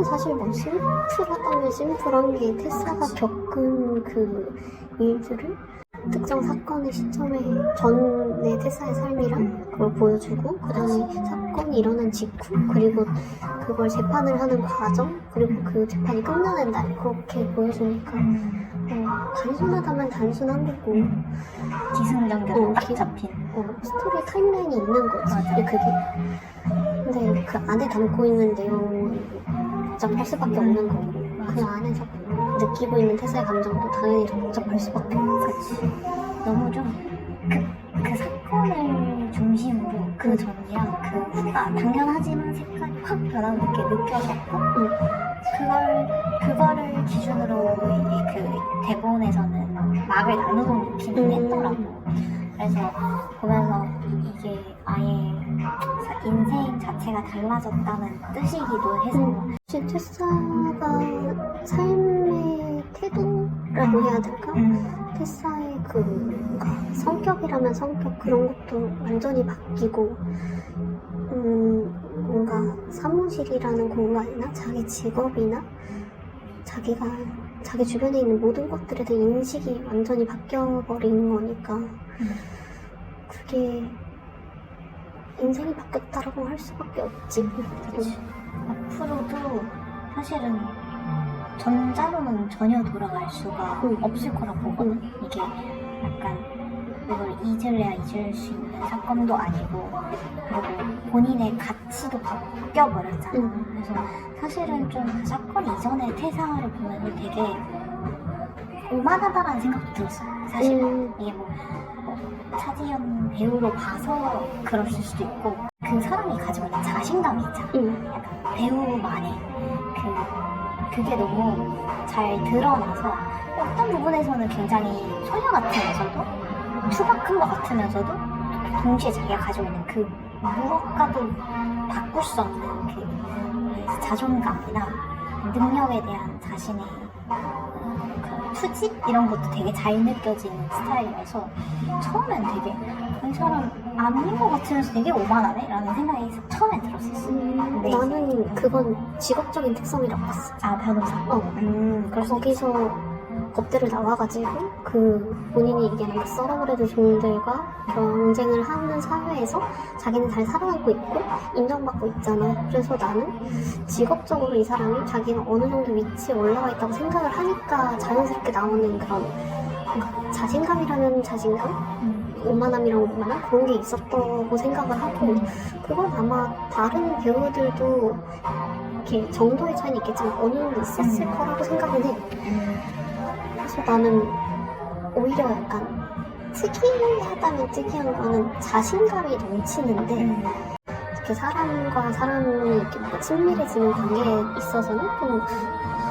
사실 뭐 심플하다면 심플한 게 테사가 겪은 그 일들을 특정 사건의 시점에 전의 테사의 삶이랑 그걸 보여주고 그 다음에 사건이 일어난 직후 그리고 그걸 재판을 하는 과정 그리고 그 재판이 끝나는 날 그렇게 보여주니까 단순하다면 단순한 거고 기승전결 딱 잡힌 스토리 타임라인이 있는 거지. 그게 근데 그 안에 담고 있는 내용이 복잡할 수밖에 없는 거고 그 안에서 느끼고 있는 테사의 감정도 당연히 좀 복잡할 수밖에 없는 거지. 너무 좀 그 사건을 중심으로 그 전이랑 그 후가 당연하지만 색깔이 확 변하는 게 느껴졌고 그거를 기준으로 이게 그 대본에서는 막을 나누는 느낌이 했더라고. 그래서 보면서 이게 아예 인생 자체가 달라졌다는 뜻이기도 해서 사실 테사가 삶의 태도라고 해야 될까? 테사의 그 뭔가 성격이라면 성격 그런 것도 완전히 바뀌고 뭔가 사무실이라는 공간이나 자기 직업이나 자기 주변에 있는 모든 것들에 대한 인식이 완전히 바뀌어버린 거니까 그게 인생이 바뀌었다라고 할 수밖에 없지. 앞으로도 사실은 전자로는 전혀 돌아갈 수가 없을 거라고 보거든. 이게 약간 이걸 잊을래야 잊을 수 있는 사건도 아니고 그리고 본인의 가치도 바뀌어버렸잖아. 그래서 사실은 좀 그 사건 이전의 태사를 보면 되게 오만하다라는 생각도 들었어. 사실 이게 뭐 차지연 배우로 봐서 그랬을 수도 있고 그 사람이 가지고 있는 자신감이 있잖아. 약간 배우만의 그게 너무 잘 드러나서 어떤 부분에서는 굉장히 소녀 같으면서도 투박한 것 같으면서도 동시에 자기가 가지고 있는 그 무엇과도 바꿀 수 없는 그 자존감이나 능력에 대한 자신의 그 투지? 이런 것도 되게 잘 느껴지는 스타일이라서 처음엔 되게 이 사람 아닌 것 같으면서 되게 오만하네? 라는 생각이 처음엔 들었었어. 근데 나는 그건 직업적인 특성이라고 봤어. 아, 변호사? 그래서 거기서 법대로 나와가지고 그 본인이 얘기하는 그 서러브레드 종들과 경쟁을 하는 사회에서 자기는 잘 살아남고 있고 인정받고 있잖아. 그래서 나는 직업적으로 이 사람이 자기가 어느 정도 위치에 올라와 있다고 생각을 하니까 자연스럽게 나오는 그런 뭔가 자신감이라는 자신감? 오만함이랑 오만함? 그런 게 있었다고 생각을 하고 그건 아마 다른 배우들도 이렇게 정도의 차이는 있겠지만 어느 정도 있었을 거라고 생각은 해. 그래서 나는 오히려 약간 특이하다면 특이한 거는 자신감이 넘치는데 이렇게 사람과 사람이 이렇게 뭔가 친밀해지는 관계에 있어서는 좀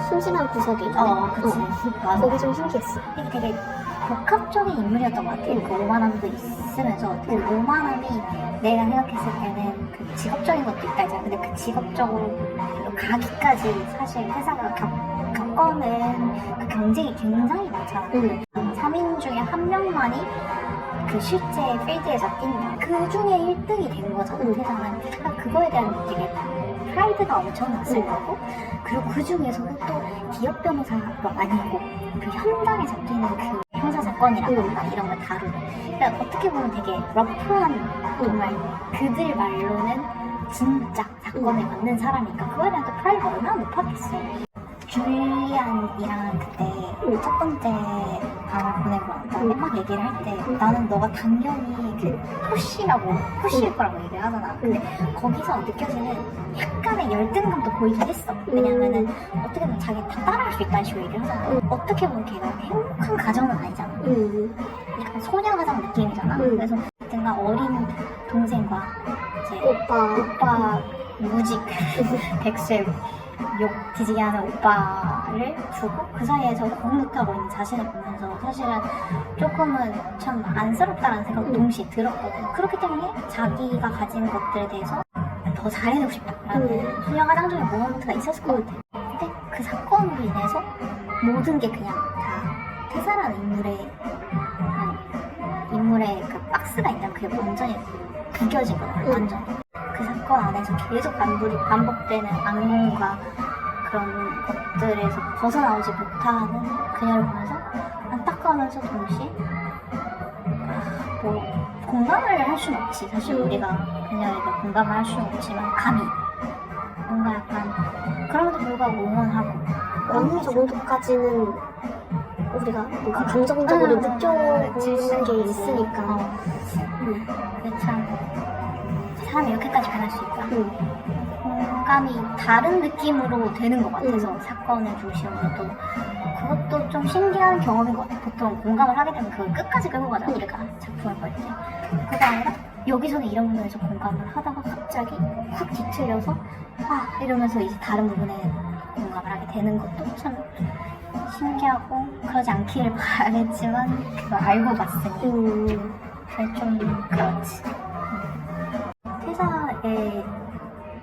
순진한 구석이 그치. 거기 좀 신기했어. 이게 되게 복합적인 인물이었던 것 같아. 그 오만함도 있으면서 그 오만함이 내가 생각했을 때는 그 직업적인 것도 있다 했잖아. 근데 그 직업적으로 가기까지 사실 회사가 겪어낸 그 경쟁이 굉장히 많잖아. 3인 중에 한 명만이 그 실제 필드에서 뛴다. 그 중에 1등이 된 거잖아. 회사는. 그러니까 그거에 대한 되게 프라이드가 엄청났을 거고 그리고 그 중에서도 또 기업 변호사가 아니고 그 현장에 잡히는 그 형사 사건이라던가 이런 걸 다루는 그러니까 어떻게 보면 되게 러프한 정말 그들 말로는 진짜 사건에 맞는 사람이니까 그거에 대한 또 프라이드가 얼마나 높았겠어. 줄리안이랑 그때 첫 번째 방을 보내고 나서 막 얘기를 할 때 나는 너가 당연히 그 푸시일 거라고 얘기를 하잖아. 근데 거기서 느껴지는 약간의 열등감도 보이긴 했어. 왜냐면은 어떻게 보면 자기 다 따라할 수 있다는 식으로 얘기를 하잖아. 어떻게 보면 걔가 행복한 가정은 아니잖아. 약간 소녀 가정 느낌이잖아. 그래서 언젠가 어린 동생과 이제 오빠 무직 백수의 욕 뒤지게 하는 오빠를 두고 그 사이에서 공격하고 있는 자신을 보면서 사실은 조금은 참 안쓰럽다는 생각도 동시에 들었거든. 그렇기 때문에 자기가 가진 것들에 대해서 더 잘해내고 싶다라는 소녀 가장적인 모먼트가 있었을 것 같아. 근데 그 사건으로 인해서 모든 게 그냥 다 태사라는 인물의 그 박스가 있다면 그게 완전히 구겨지거든. 완전히. 그 사건 안에서 계속 반복되는 악몽과 그런 것들에서 벗어나오지 못하는 그녀를 보면서 안타까우면서 동시에 뭐 공감을 할 수는 없지. 사실 우리가 그녀에게 공감을 할 수는 없지만 감히 뭔가 약간 그럼에도 불구하고 응원하고 어느 정도까지는 우리가 뭔가 감정적으로 느껴보는 게 있으니까. 그게 참 사람이 이렇게까지 변할 수 있다. 공감이 다른 느낌으로 되는 것 같아서 사건을 중심으로 그것도 좀 신기한 경험인 것 같아. 보통 공감을 하게 되면 그걸 끝까지 끌고 가잖아, 우리가 작품을 볼 때. 그게 아니라 여기서는 이런 부분에서 공감을 하다가 갑자기 확 뒤틀려서 이러면서 이제 다른 부분에 공감을 하게 되는 것도 참 신기하고 그러지 않기를 바랬지만 그걸 알고 봤으니 그게 좀 그렇지. 태사의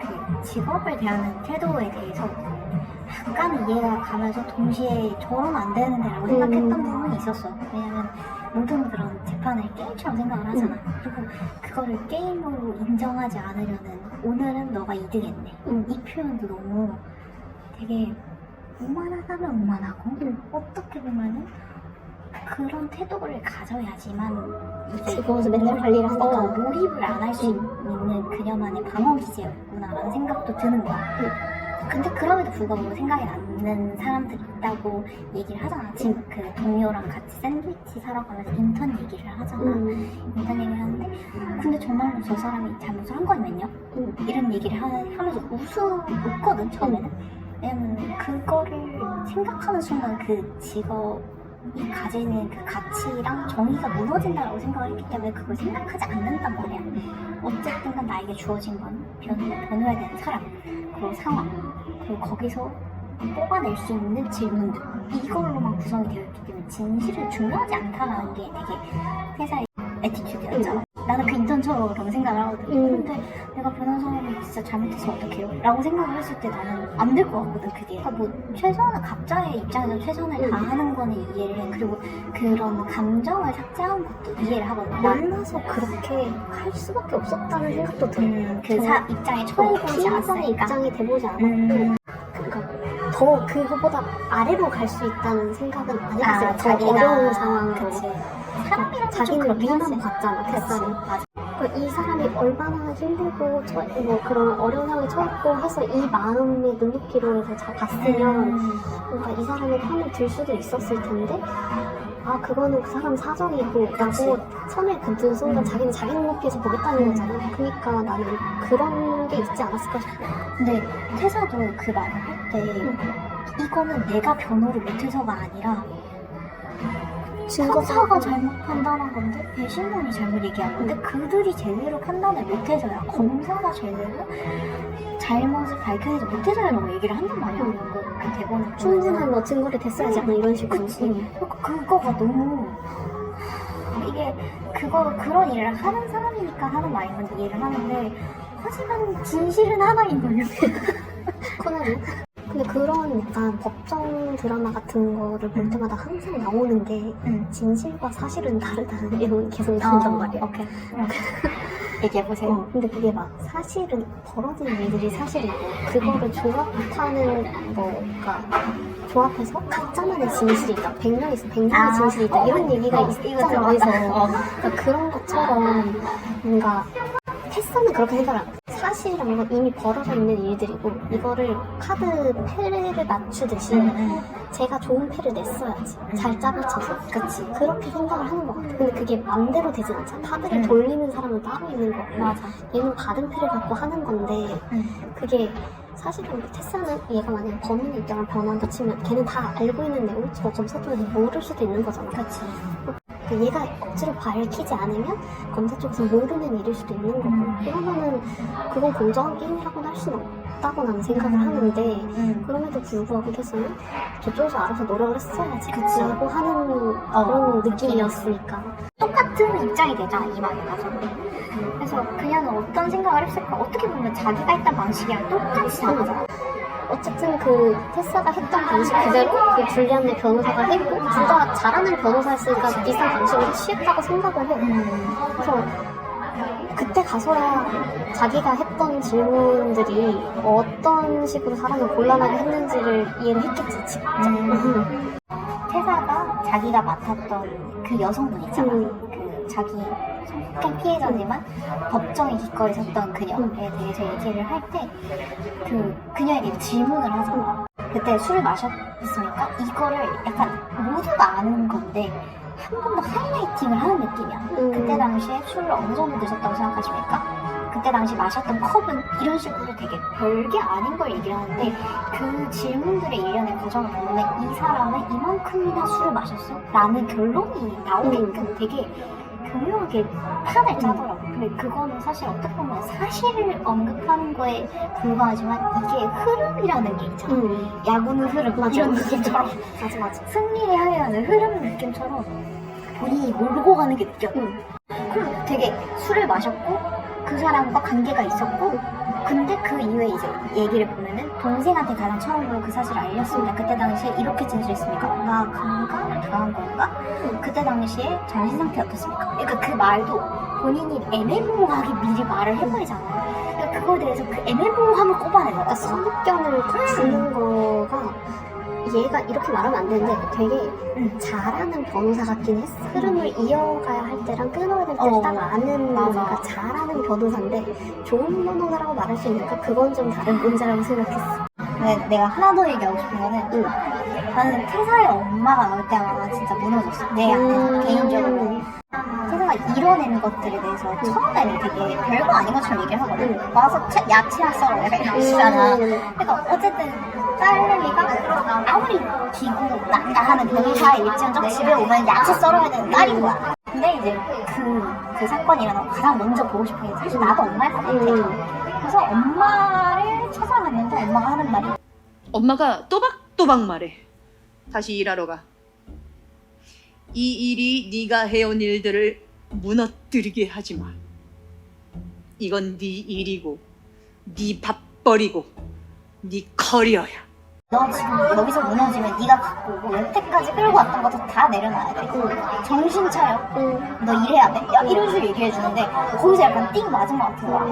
그 직업을 대하는 태도에 대해서 약간 이해가 가면서 동시에 저러면 안 되는데라고 생각했던 부분이 있었어. 왜냐면 모든 그런 재판을 게임처럼 생각을 하잖아. 그리고 그거를 게임으로 인정하지 않으려는 오늘은 너가 2등했네. 이 표현도 너무 되게 오만하다면 오만하고 어떻게 보면은 그런 태도를 가져야지만 이제 그거에서 맨날 관리를 하니까 몰입을 안 할 수 있는 그녀만의 방어 기제였구나라는 생각도 드는 거야. 근데 그럼에도 불구하고 생각이 나는 사람들이 있다고 얘기를 하잖아. 지금 그 동료랑 같이 샌드위치 사러 가면서 인턴 얘기를 하잖아. 인턴 얘기를 하는데 근데 정말로 저 사람이 잘못을 한 거냐면요? 이런 얘기를 하면서 웃거든 처음에는. 왜냐면 그거를 생각하는 순간 그 직업이 가지는 그 가치랑 정의가 무너진다고 생각을 했기 때문에 그걸 생각하지 않는단 말이야. 어쨌든 간 나에게 주어진 건 변호해야 되는 사람, 그리고 상황, 그리고 거기서 뽑아낼 수 있는 질문들, 이걸로만 구성이 되어 있기 때문에 진실은 중요하지 않다라는 게 되게 회사의 애티튜드였잖아. 나는 그 인턴처럼 그런 생각을 하거든. 근데 내가 변호사님이 진짜 잘못했으면 어떡해요? 라고 생각을 했을 때 나는 안 될 것 같거든, 그게. 그러니까 뭐 최선을, 각자의 입장에서 최선을 다하는 거는 이해를 해. 그리고 그런 감정을 삭제하는 것도 이해를 하거든. 몰라서 그렇게 할 수밖에 없었다는 생각도 들어요. 입장에 처해보지 피해자의 않았으니까. 입장이 돼보지 않았고 그러니까 더 그거보다 아래로 갈 수 있다는 생각은 안 해봤어요. 더 어려운 상황으로. 사람이라서 좀 자기는 그렇긴 위만 하지. 봤잖아, 태사를. 맞아. 그러니까 이 사람이 얼마나 힘들고 뭐 그런 어려운 상황에 처했고 해서 이 마음의 눈높이로 해서 봤으면 뭔가 이 사람의 편을 들 수도 있었을 텐데 그거는 그 사람 사정이고 라고 처음에 그 순간 자기는 자기 눈높이에서 보겠다는 거잖아. 그러니까 나는 그런 게 있지 않았을까 싶어. 근데 태사도 그 말을 할 때 이거는 내가 변호를 못해서가 아니라 판사가 잘못 판단한 건데 배심원이 잘못 얘기한 건데 그들이 제대로 판단을 못해서야 검사가 제대로 잘못을 밝혀내지 못해서라고 얘기를 한단 말이야. 그 대본을 충분한 뭐 증거를 댔어야지 않나 이런 식으로. 그거가 너무 이게 그런 일을 하는 사람이니까 하는 말인 건 이해를 하는데 하지만 진실은 하나인 거예요. 코난은. 근데 그런 약간 법정 드라마 같은 거를 볼 때마다 항상 나오는 게 진실과 사실은 다르다는 이런 계속 나온단 말이야. 오케이. 얘기해보세요. 근데 그게 막 사실은 벌어진 일들이 사실이고 그거를 조합하는 거가 조합해서 각자만의 진실이 있다. 100명 있어 100명의 진실이 있다. 이런 얘기가 있잖아. 어디서. 그러니까 그런 것처럼 뭔가 테스는 그렇게 생각을 안 해. 사실이란 건 이미 벌어져 있는 일들이고 이거를 카드 패를 맞추듯이 제가 좋은 패를 냈어야지. 잘 짜맞춰서. 그치. 그렇게 생각을 하는 것 같아. 근데 그게 맘대로 되진 않잖아. 카드를 돌리는 사람은 따로 있는 거고 맞아. 얘는 받은 패를 갖고 하는 건데 그게 사실은 테스는 얘가 만약에 범인의 입장을 변호한다 치면 걔는 다 알고 있는 내용 저 검사 쪽에서 모를 수도 있는 거잖아. 그치. 얘가 억지로 밝히지 않으면 검사 쪽에서 모르는 일일 수도 있는 거고 그러면은 그건 공정한 게임이라고는 할 수는 없다고 나는 생각을 하는데 그럼에도 불구하고 해서는 저쪽에서 알아서 노력을 했어야지 라고 하는 그런 느낌이었으니까 똑같은 입장이 되잖아 이 말에 가서. 그래서 그녀는 어떤 생각을 했을까. 어떻게 보면 자기가 했던 방식이랑 똑같이 다르잖아. 어쨌든 그 테사가 했던 방식 그대로 그 줄리안의 변호사가 했고 둘 다 잘하는 변호사였으니까 비슷한 방식으로 취했다고 생각을 해. 그래서 그때 가서야 자기가 했던 질문들이 어떤 식으로 사람을 곤란하게 했는지를 이해를 했겠지, 직접. 태사가 자기가 맡았던 그 여성분 있잖아. 그 자기 성폭행 피해자지만 법정에 기꺼이 섰던 그녀에 대해서 얘기를 할 때 그녀에게 질문을 하잖아. 그때 술을 마셨으니까 이거를 약간 모두가 아는 건데 한 번 더 하이라이팅을 하는 느낌이야. 그때 당시에 술을 어느 정도 드셨다고 생각하십니까? 그때 당시 마셨던 컵은 이런 식으로 되게 별게 아닌 걸 얘기를 하는데 그 질문들의 일련의 과정을 보면 이 사람은 이만큼이나 술을 마셨어? 라는 결론이 나오게끔 되게 교묘하게 판을 짜더라고. 근데 그거는 사실 어떻게 보면 사실을 언급하는 거에 불과하지만 이게 흐름이라는 게 있잖아. 야구는 흐름 맞아. 이런 느낌처럼 맞아. 승리에 하여는 흐름 느낌처럼 본인이 몰고 가는 게 느껴. 그럼 되게 술을 마셨고 그 사람과 관계가 있었고 근데 그 이후에 이제 얘기를 보면은 동생한테 가장 처음으로 그 사실을 알렸습니다. 그때 당시에 이렇게 진술했습니까? 나 강간을 당한 건가? 그때 당시에 정신 상태 어떻습니까? 그러니까 그 말도 본인이 애매모호하게 미리 말을 해버리잖아. 그러니까 그거에 대해서 그 애매모호함을 꼽아내는 거야. 그러니까 선입견을 딱 주는 거가 얘가 이렇게 말하면 안 되는데 되게 잘하는 변호사 같긴 했어. 흐름을 이어가야 할 때랑 끊어야 될 때 딱 아는 거니까 잘하는 변호사인데 좋은 변호사라고 말할 수 있는가? 그건 좀 다른 문제라고 생각했어. 근데 내가 하나 더 얘기하고 싶은 거는 나는 태사의 엄마가 나올 때마다 진짜 무너졌어. 내 안에 개인적으로. 태사가 이뤄낸 것들에 대해서 처음에는 되게 별거 아닌 것처럼 얘기를 하거든. 와서 야채나 썰어 약간 이러시잖아. 그러니까 어쨌든 딸내미가 아무리 기고 난다하는 변호사의 일지언정 집에 오면 야채 썰어야 되는 딸인 거야. 근데 이제 그 사건이 일어나고 가장 먼저 보고 싶은 게 사실 나도 엄마일 것 같아. 그래서 엄마를 찾아갔는데 엄마가 하는 말이 엄마가 또박또박 말해. 다시 일하러 가. 이 일이 네가 해온 일들을 무너뜨리게 하지 마. 이건 네 일이고 네 밥벌이고 네 커리어야. 너 지금 여기서 무너지면 네가 갖고 오고 여태까지 끌고 왔던 것도 다 내려놔야 돼. 정신 차려. 너 일해야 돼. 야 이런 식으로 얘기해 주는데 거기서 약간 띵 맞은 것 같은 거야.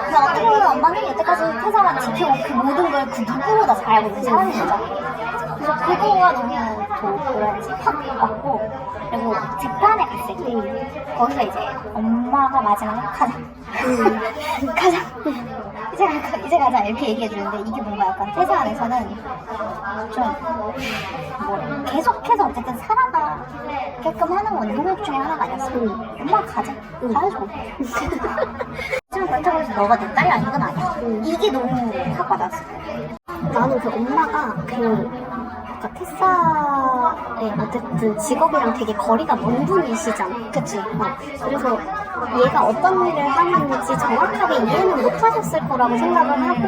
그래서 어떻게 보면 엄마는 여태까지 태사가 지켜온 그 모든 걸 그 누구보다 잘 알고 있는 사람인 거잖아. 그래서 그거가 너무 뭐라 해야지 확 왔고 그리고 재판에 갔을 때 거기서 이제 엄마가 마지막에 가자. 가자. 이제 가자 이렇게 얘기해 주는데 이게 뭔가 약간 태사 안에서는 좀 뭐 계속해서 어쨌든 살아가게끔 하는 원동력 중에 하나가 아니었어. 엄마 가자. 가야죠. 하지만 그렇다고 해서 너가 내 딸이 아닌 건 아니야. 이게 너무 확 와닿았어. 나는 그 엄마가 그러니까 테사의 어쨌든 직업이랑 되게 거리가 먼 분이시잖아. 그치. 그래서 얘가 어떤 일을 하는지 정확하게 이해는 못하셨을 거라고 생각을 하고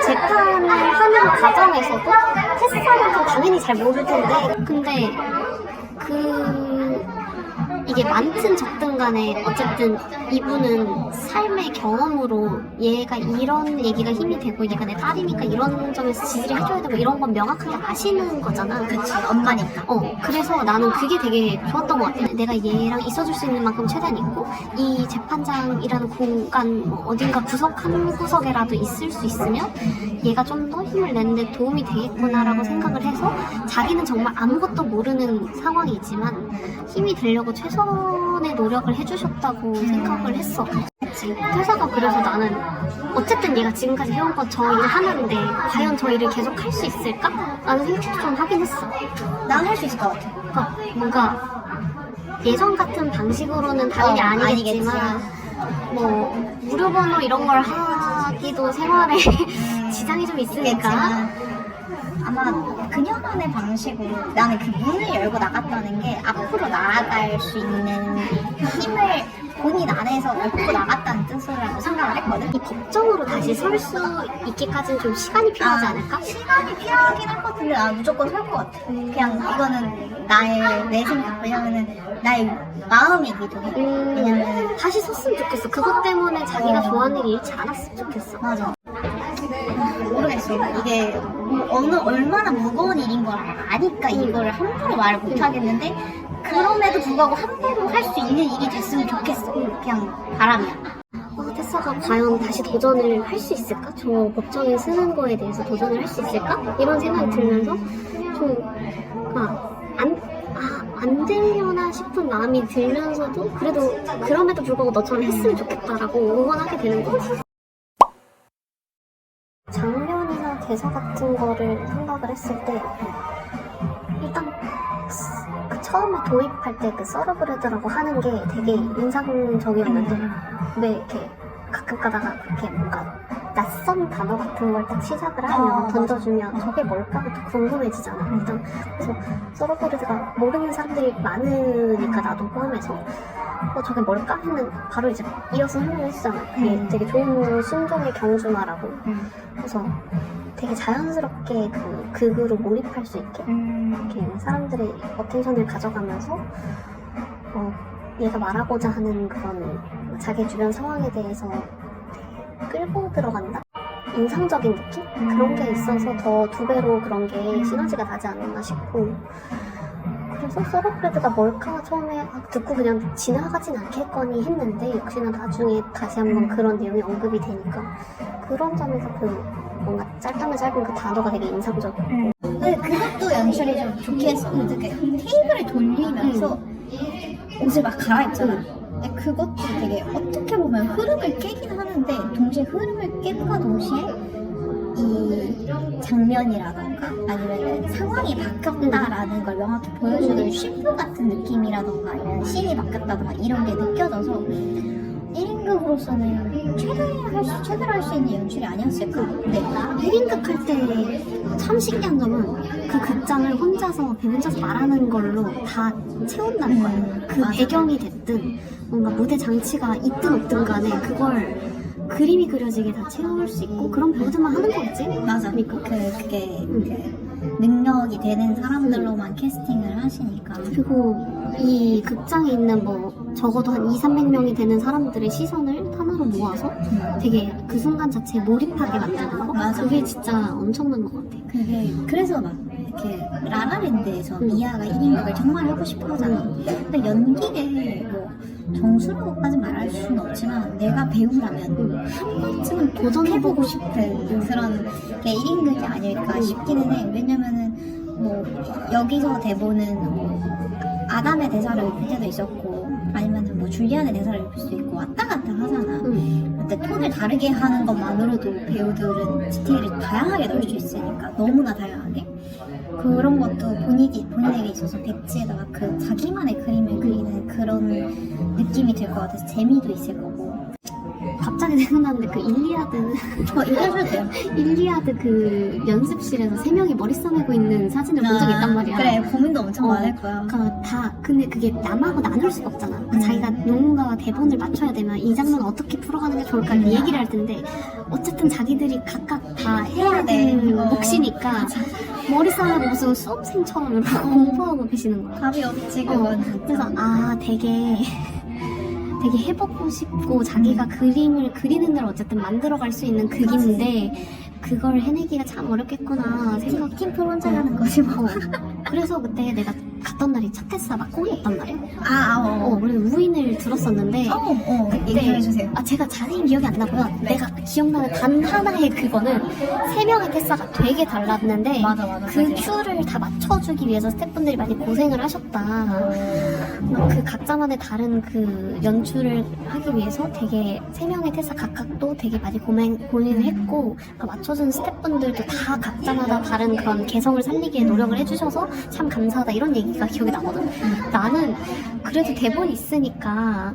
재판을 하는 과정에서도 테사만큼 당연히 잘 모를 텐데 근데 이게 많든 적든 간에 어쨌든 이분은 삶의 경험으로 얘가 이런 얘기가 힘이 되고 얘가 내 딸이니까 이런 점에서 지지를 해줘야 되고 이런 건 명확하게 아시는 거잖아. 그치. 엄마니까. 그래서 나는 그게 되게 좋았던 것 같아. 내가 얘랑 있어줄 수 있는 만큼 최대한 있고 이 재판장이라는 공간 뭐 어딘가 구석 한 구석에라도 있을 수 있으면 얘가 좀 더 힘을 내는데 도움이 되겠구나라고 생각을 해서 자기는 정말 아무것도 모르는 상황이지만 힘이 되려고 최선의 노력을 해주셨다고 생각을 했어. 그치. 회사가 그래서 나는 어쨌든 얘가 지금까지 해온 건 저 일을 하는데 과연 저 일을 계속 할 수 있을까? 라는 생각도 좀 하긴 했어. 난 할 수 있을 것 같아. 그러니까 뭔가 예전 같은 방식으로는 당연히 아니겠지만 뭐 무료번호 이런 걸 하기도 생활에 지장이 좀 있으니까 아마 그녀만의 방식으로 나는 그 문을 열고 나갔다는 게 앞으로 나아갈 수 있는 힘을 본인 안에서 얻고 나갔다는 뜻이라고 생각을 했거든. 이 법정으로 다시 설 수 있기까지는 좀 시간이 필요하지 않을까? 시간이 필요하긴 할 것 같은데 난 무조건 설 것 같아. 그냥 이거는 내 생각. 왜냐면은 나의 마음이기도 해. 왜냐면 다시 섰으면 좋겠어. 그것 때문에 자기가 좋아하는 일이 잃지 않았으면 좋겠어. 맞아. 모르겠어. 이게 얼마나 무거운 일인 걸 아니까 이걸 함부로 말을 못 하겠는데 그럼에도 불구하고 함부로 할 수 있는 일이 됐으면 좋겠어. 그냥 바람이야. 테사가 과연 다시 도전을 할 수 있을까? 저 법정에 쓰는 거에 대해서 도전을 할 수 있을까? 이런 생각이 들면서 좀 안 되려나 싶은 마음이 들면서도 그래도 그럼에도 불구하고 너처럼 했으면 좋겠다라고 응원하게 되는 것 같아요. 장면이나 대사 같은 거를 생각을 했을 때 일단 그 처음에 도입할 때 그 서러브레드라고 하는 게 되게 인상적이었는데 왜 이렇게 가끔 가다가 그렇게 뭔가 낯선 단어 같은 걸 딱 시작을 하면 던져주면 저게 뭘까부터 궁금해지잖아. 일단 그래서 서러브레드가 모르는 사람들이 많으니까 나도 포함해서 저게 뭘까 했는 바로 이제 이어서 설명을 했잖아. 그게 되게 좋은 순종의 경주마라고. 그래서 되게 자연스럽게 그 극으로 몰입할 수 있게 이렇게 사람들의 어텐션을 가져가면서 얘가 말하고자 하는 그런 자기 주변 상황에 대해서 되게 끌고 들어간다? 인상적인 느낌? 그런 게 있어서 더 두 배로 그런 게 시너지가 나지 않았나 싶고 그래서 서러브레드가 뭘까 처음에 듣고 그냥 지나가진 않겠거니 했는데 역시나 나중에 다시 한번 그런 내용이 언급이 되니까 그런 점에서 그 뭔가 짧다면 짧은 그 단어가 되게 인상적이고 근데 그것도 연출이 좀 좋게 했어. 되게 테이블을 돌리면서 옷을 막 갈아입잖아. 근데 그것도 되게 어떻게 보면 흐름을 깨긴 하는데 동시에 흐름을 깬과 동시에 이 장면이라던가 아니면 상황이 바뀌었다라는 걸 명확히 보여주는 쉼프 같은 느낌이라던가 아니면 씬이 바뀌었다던가 이런 게 느껴져서 1인극으로서는 최대로 할 수 있는 연출이 아니었을까? 네, 1인극 할 때 참 신기한 점은 그 극장을 혼자서 말하는 걸로 다 채운다는 거예요. 그 맞아. 배경이 됐든 뭔가 무대 장치가 있든 없든 간에 그걸 그림이 그려지게 다 채울 수 있고 그런 배우들만 하는 거겠지? 맞아. 그러니까 그게 능력이 되는 사람들로만 캐스팅을 하시니까. 그리고 이 극장에 있는 뭐 적어도 한 200~300명이 되는 사람들의 시선을 하나로 모아서 되게 그 순간 자체에 몰입하게 만드는 거? 맞아. 그게 진짜 엄청난 것 같아. 그게 그래서 막 이렇게 라라랜드에서 미아가 1인극을 정말 하고 싶어 하잖아. 근데 연기에 뭐 정수라고까지 말할 수는 없지만 내가 배우라면 한 번쯤은 도전해보고 싶은 그런 게 1인극이 아닐까 싶기는 해. 왜냐면은 뭐 여기서 대본은 뭐 아담의 대사를 읽을 때도 있었고 아니면은 뭐 줄리안의 대사를 읽을 수도 있고 왔다 갔다 하잖아. 근데 톤을 다르게 하는 것만으로도 배우들은 디테일을 다양하게 넣을 수 있으니까 너무나 다양하게 그런 것도 본인에게 있어서 백지에다가 그 자기만의 그림을 그리는 그런 느낌이 들 것 같아서 재미도 있을 거고. 갑자기 생각나는데 그 일리아드 얘기해줘도 돼요. 일리아드 그 연습실에서 3명이 머리 싸매고 있는 사진을 본 적이 있단 말이야. 그래, 고민도 엄청 많을 거야. 그러니까 근데 그게 남하고 나눌 수가 없잖아. 자기가 누군가와 대본을 맞춰야 되면 이 장면을 어떻게 풀어가는 게 좋을까 이렇게 얘기를 할 텐데 어쨌든 자기들이 각각 다 해야 되는 몫이니까 머리 싸매고 무슨 수험생처럼 이렇게 공부하고 계시는 거야. 답이 없지 그건. 그래서 되게 해보고 싶고 자기가 그림을 그리는 대로 어쨌든 만들어갈 수 있는 극인데 그걸 해내기가 참 어렵겠구나 생각. 팀 프론자라는 거지 뭐. 그래서 그때 내가 갔던 날이 첫 테스가 막공이었단 말이야. 우리 원래 우인을 들었었는데 얘기해주세요. 제가 자세히 기억이 안 나고요. 내가 기억나는 단 하나의 그거는 3명의 테스가 되게 달랐는데 맞아. 그 큐를 다 맞춰주기 위해서 스태프분들이 많이 고생을 하셨다. 그 각자만의 다른 그 연출을 하기 위해서 되게 3명의 테스 각각도 되게 많이 고민을 했고 그 맞춰준 스태프분들도 다 각자마다 다른 그런 개성을 살리기에 노력을 해주셔서 참 감사하다 이런 얘기가 기억이 나거든. 나는 그래도 대본이 있으니까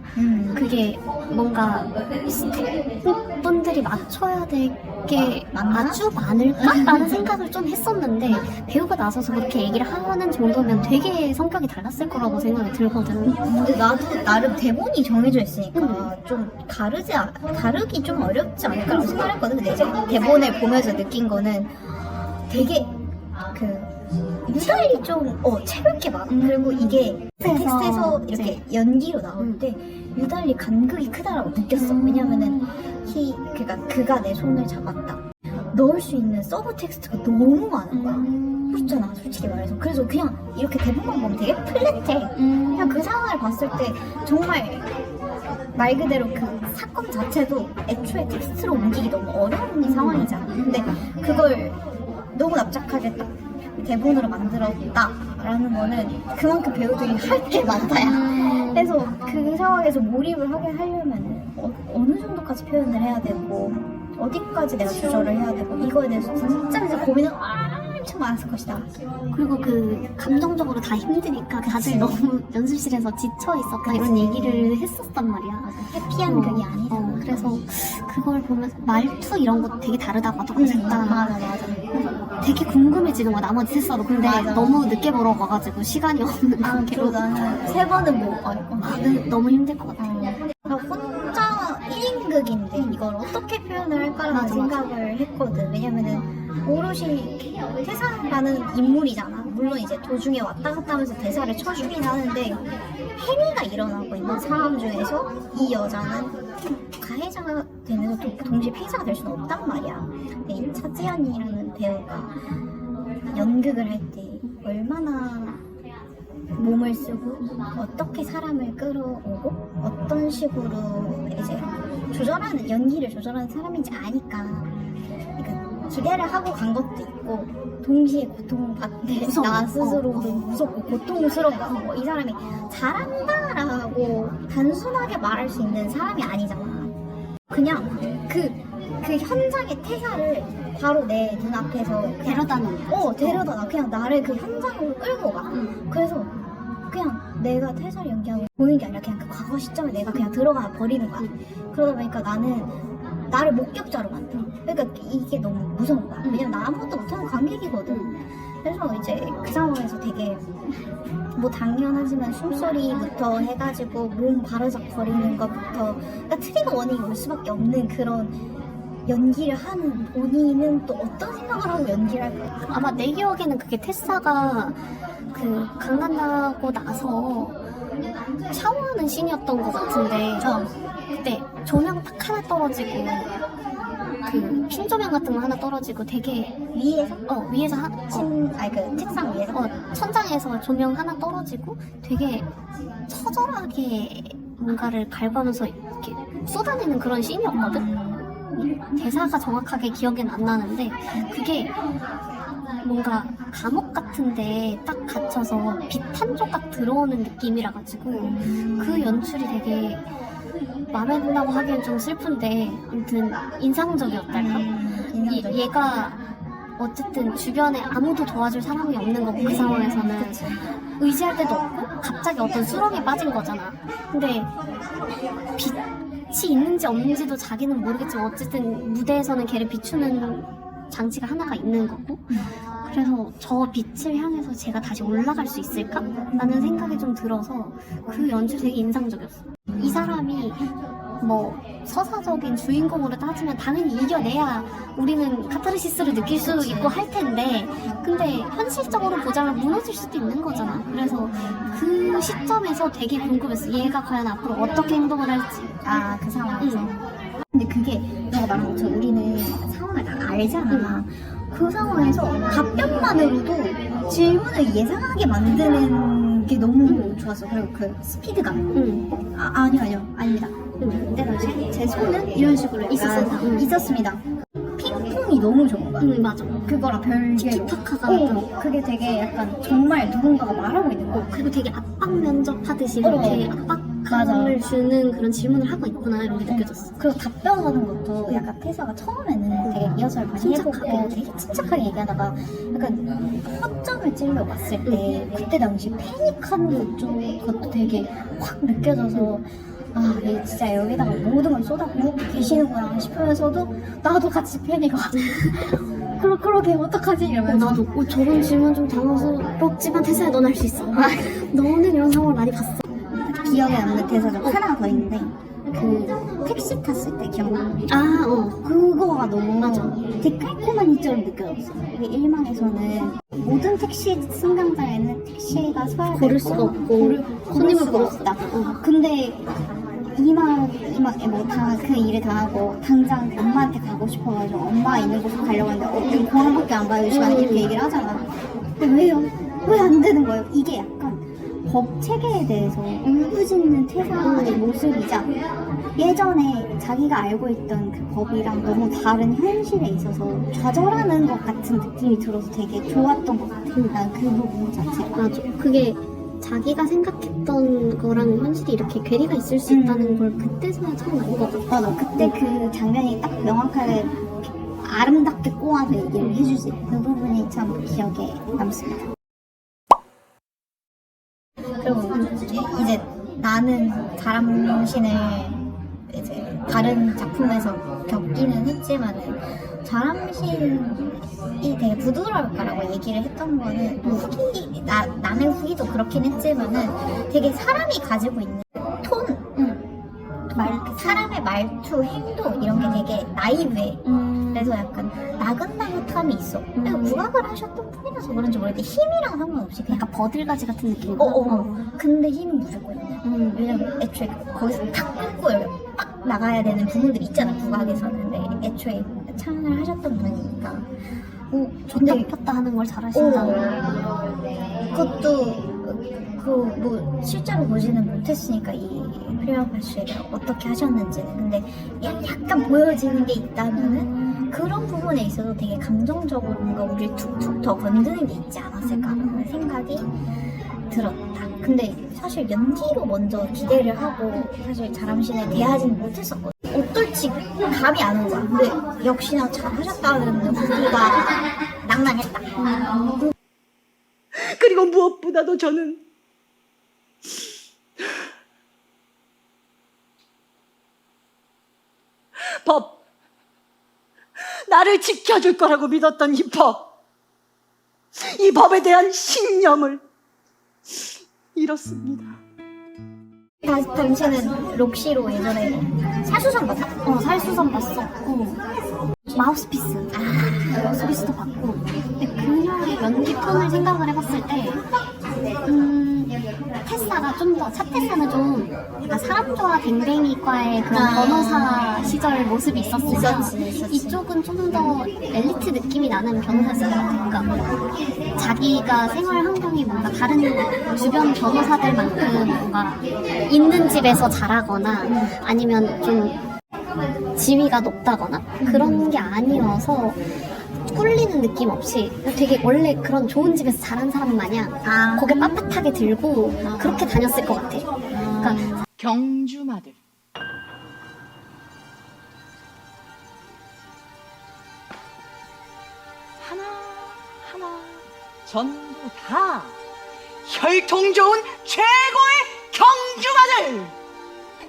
그게 뭔가 스태프분들이 맞춰야 될 게 아주 많을까라는 생각을 좀 했었는데 배우가 나서서 그렇게 얘기를 하는 정도면 되게 성격이 달랐을 거라고 생각이 들거든. 근데 나도 나름 대본이 정해져 있으니까 좀 다르기 좀 어렵지 않을까라고 생각했거든. 근데 이제 대본을 보면서 느낀 거는 되게 유달리 좀 채울게 많아. 그리고 이게 텍스트에서 이렇게 연기로 나올 때 유달리 간극이 크다라고 느꼈어. 왜냐면은 그가 내 손을 잡았다. 넣을 수 있는 서브 텍스트가 너무 많은 거야. 그렇잖아, 솔직히 말해서. 그래서 그냥 이렇게 대본만 보면 되게 플랫해. 그냥 그 상황을 봤을 때 정말 말 그대로 그 사건 자체도 애초에 텍스트로 옮기기 너무 어려운 상황이잖아. 근데 그걸 너무 납작하게 딱 대본으로 만들었다라는 거는 그만큼 배우들이 할 게 많다야. 그래서 그 상황에서 몰입을 하게 하려면 어느 정도까지 표현을 해야 되고 어디까지 내가 조절을 해야 되고 이거에 대해서 진짜 고민을 엄청 많았을 것이다. 그리고 그 감정적으로 다 힘드니까 다들 너무 연습실에서 지쳐 있었다 이런 얘기를 했었단 말이야. 해피한 그게 아니잖아. 그래서 그걸 보면서 말투 이런 것도 되게 다르다고 하더라고. 셋 다. 맞아. 되게 궁금해지는 거야 나머지 셋 다도. 근데 맞아. 너무 늦게 보러 가가지고 시간이 없는 관계로 나는 3번은 못 봤고 너무 힘들 것 같아. 혼자 1인극인데 이걸 어떻게 표현을 할까라는 맞아. 생각을 했거든. 왜냐면은 오롯이 태사라는 인물이잖아. 물론 이제 도중에 왔다 갔다 하면서 대사를 쳐주긴 하는데 행위가 일어나고 있는 상황 중에서 이 여자는 가해자가 되면서 동시에 피해자가 될 수는 없단 말이야. 근데 이 차지연이라는 배우가 연극을 할 때 얼마나 몸을 쓰고 어떻게 사람을 끌어오고 어떤 식으로 이제 연기를 조절하는 사람인지 아니까 그러니까 기대를 하고 간 것도 있고 동시에 고통받는데 나 스스로도 무섭고 고통스러워. 이 사람이 잘한다라고 단순하게 말할 수 있는 사람이 아니잖아. 그냥 그 현장의 태사를 바로 내 눈앞에서 데려다 놓은 데려다 놔. 그냥 나를 그 현장으로 끌고 가. 그래서 그냥 내가 태사를 연기하고 보는 게 아니라 그냥 그 과거 시점에 내가 그냥 들어가 버리는 거야. 그러다 보니까 나는 나를 목격자로 만들어. 그러니까 이게 너무 무서운 거야. 왜냐면 나 아무것도 못하는 관객이거든. 그래서 이제 그 상황에서 되게 뭐 당연하지만 숨소리부터 해가지고 몸 바르적거리는 것부터 그러니까 트리거 원인이 올 수밖에 없는 그런 연기를 하는 본인은 또 어떤 생각을 하고 연기를 할까? 아마 내 기억에는 그게 테사가 그 강간당하고 나서 샤워하는 씬이었던 것 같은데 그때 조명 딱 하나 떨어지고 그 핀조명 같은 거 하나 떨어지고 되게 위에서? 위에서 그 책상 위에서? 천장에서 조명 하나 떨어지고 되게 처절하게 뭔가를 밟으면서 이렇게 쏟아내는 그런 씬이었거든. 대사가 정확하게 기억엔 안 나는데 그게 뭔가 감옥 같은데 딱 갇혀서 빛 한 조각 들어오는 느낌이라 가지고 그 연출이 되게 마음에 든다고 하기엔 좀 슬픈데 아무튼 인상적이었달까? 얘가 어쨌든 주변에 아무도 도와줄 사람이 없는 거고 그 상황에서는 의지할 데도 없고 갑자기 어떤 수렁에 빠진 거잖아. 근데 빛이 있는지 없는지도 자기는 모르겠지만 어쨌든 무대에서는 걔를 비추는 장치가 하나가 있는 거고 그래서 저 빛을 향해서 제가 다시 올라갈 수 있을까? 라는 생각이 좀 들어서 그 연출이 되게 인상적이었어. 이 사람이 뭐 서사적인 주인공으로 따지면 당연히 이겨내야 우리는 카타르시스를 느낄 수 있고 할 텐데 근데 현실적으로 보자면 무너질 수도 있는 거잖아. 그래서 그 시점에서 되게 궁금했어. 얘가 과연 앞으로 어떻게 행동을 할지. 그 상황에서. 근데 그게 너가 말한 것처럼 우리는 상황을 다 알잖아. 그 상황에서 답변만으로도 질문을 예상하게 만드는 게 너무 좋았어. 그리고 그 스피드감. 아닙니다. 그때 당시에 제 손은 이런 식으로 있었습니다. 핑퐁이 너무 좋은 거야. 맞아. 그거랑 별개로. 티키타카가 그게 되게 약간 정말 누군가가 말하고 있는 거. 그리고 되게 압박 면접하듯이 이렇게 압박감을 주는 그런 질문을 하고 있구나 이런 게 느껴졌어. 그리고 답변하는 것도 약간 태사가 처음에는 되게 리허설 많이 해보고 되게 침착하게 얘기하다가 약간 허점을 찔러 봤을 때 그때 당시 패닉한 것도 되게 확 느껴져서 얘 진짜 여기다가 모든 걸 쏟아붓고 계시는구나 싶으면서도 나도 같이 패닉 와. 그러게 어떡하지 이러면서 나도 저런 질문 좀 당황스럽지만 태사야 넌 할 수 있어. 너는 이런 상황을 많이 봤어. 기억에 남는 대사가 하나가 더 있는데 그 택시 탔을 때 기억나? 그거가 너무 되게 깔끔한 이점을 느껴졌어. 이게 일만에서는 모든 택시 승강장에는 택시가 서야 되고 고를 수가 없고 손님을 고를 수 없다. 근데 이막에 뭐 다 그 일을 다 하고 당장 엄마한테 가고 싶어가지고 엄마 있는 곳으로 가려고 하는데 여기 공항밖에 안 가요 이 시간에 이렇게 얘기를 하잖아. 근데 왜요? 왜 안 되는 거예요? 이게 약간 법 체계에 대해서 울부짖는 태사의 모습이자 예전에 자기가 알고 있던 그 법이랑 너무 다른 현실에 있어서 좌절하는 것 같은 느낌이 들어서 되게 좋았던 것 같아. 난 그 부분 자체가. 맞아. 그게 자기가 생각했던 거랑 현실이 이렇게 괴리가 있을 수 있다는 걸 그때서야 처음 알 것 같아. 맞아. 그때 그 장면이 딱 명확하게 아름답게 꼬아서 얘기를 해주지. 그 부분이 참 기억에 남습니다. 그리고 이제 나는 자람신을 이제 다른 작품에서 겪기는 했지만은 자람신이 되게 부드러울 거라고 얘기를 했던 거는 남의 후기도 그렇긴 했지만은 되게 사람이 가지고 있는 톤, 사람의 말투, 행동 이런 게 되게 나이브해. 그래서 약간 나긋나긋함이 있어. 그냥 국악을 하셨던 분이라서 그런지 모르겠는데 힘이랑 상관없이 그냥 약간 버들가지 같은 느낌. 근데 힘은 무조건 있네. 왜냐면 애초에 거기서 탁 끊고 여기 빡 나가야 되는 부분들이 있잖아, 국악에서는. 근데 애초에 창을 하셨던 분이니까. 줬다 폈다 하는 걸 잘하신다. 그것도 뭐 실제로 보지는 못했으니까 이 클레오파트라가 어떻게 하셨는지는. 근데 약간 보여지는 게 있다면은 그런 부분에 있어서 되게 감정적으로 뭔가 우리를 툭툭 더 건드는 게 있지 않았을까 하는 생각이 들었다. 근데 사실 연기로 먼저 기대를 하고 사실 자람신에 대하지는 못했었거든. 어떨지 감이 안 온 거야. 근데 역시나 잘하셨다는 후기가 낭낭했다. 그리고 무엇보다도 저는 법, 나를 지켜줄 거라고 믿었던 이 법에 대한 신념을 잃었습니다. 당신은 록시로 예전에 살수선 봤다? 살수선 봤어. 마우스피스. 마우스피스도 봤고. 근데 그녀의 연기 톤을 생각을 해봤을 때, 테사가 좀 더, 차테사는 좀 약간 사람좋아 댕댕이과의 그런 변호사 시절 모습이 있었으면 이쪽은 좀 더 엘리트 느낌이 나는 변호사였을 것 같아. 그러니까 자기가 생활 환경이 뭔가 다른 주변 변호사들만큼 뭔가 있는 집에서 자라거나 아니면 좀 지위가 높다거나 그런 게 아니어서 꿀리는 느낌 없이 되게 원래 그런 좋은 집에서 자란 사람 마냥 고개 빳빳하게 들고 그렇게 다녔을 것 같아. 그러니까 경주마들. 하나하나 전부 다 혈통 좋은 최고의 경주마들.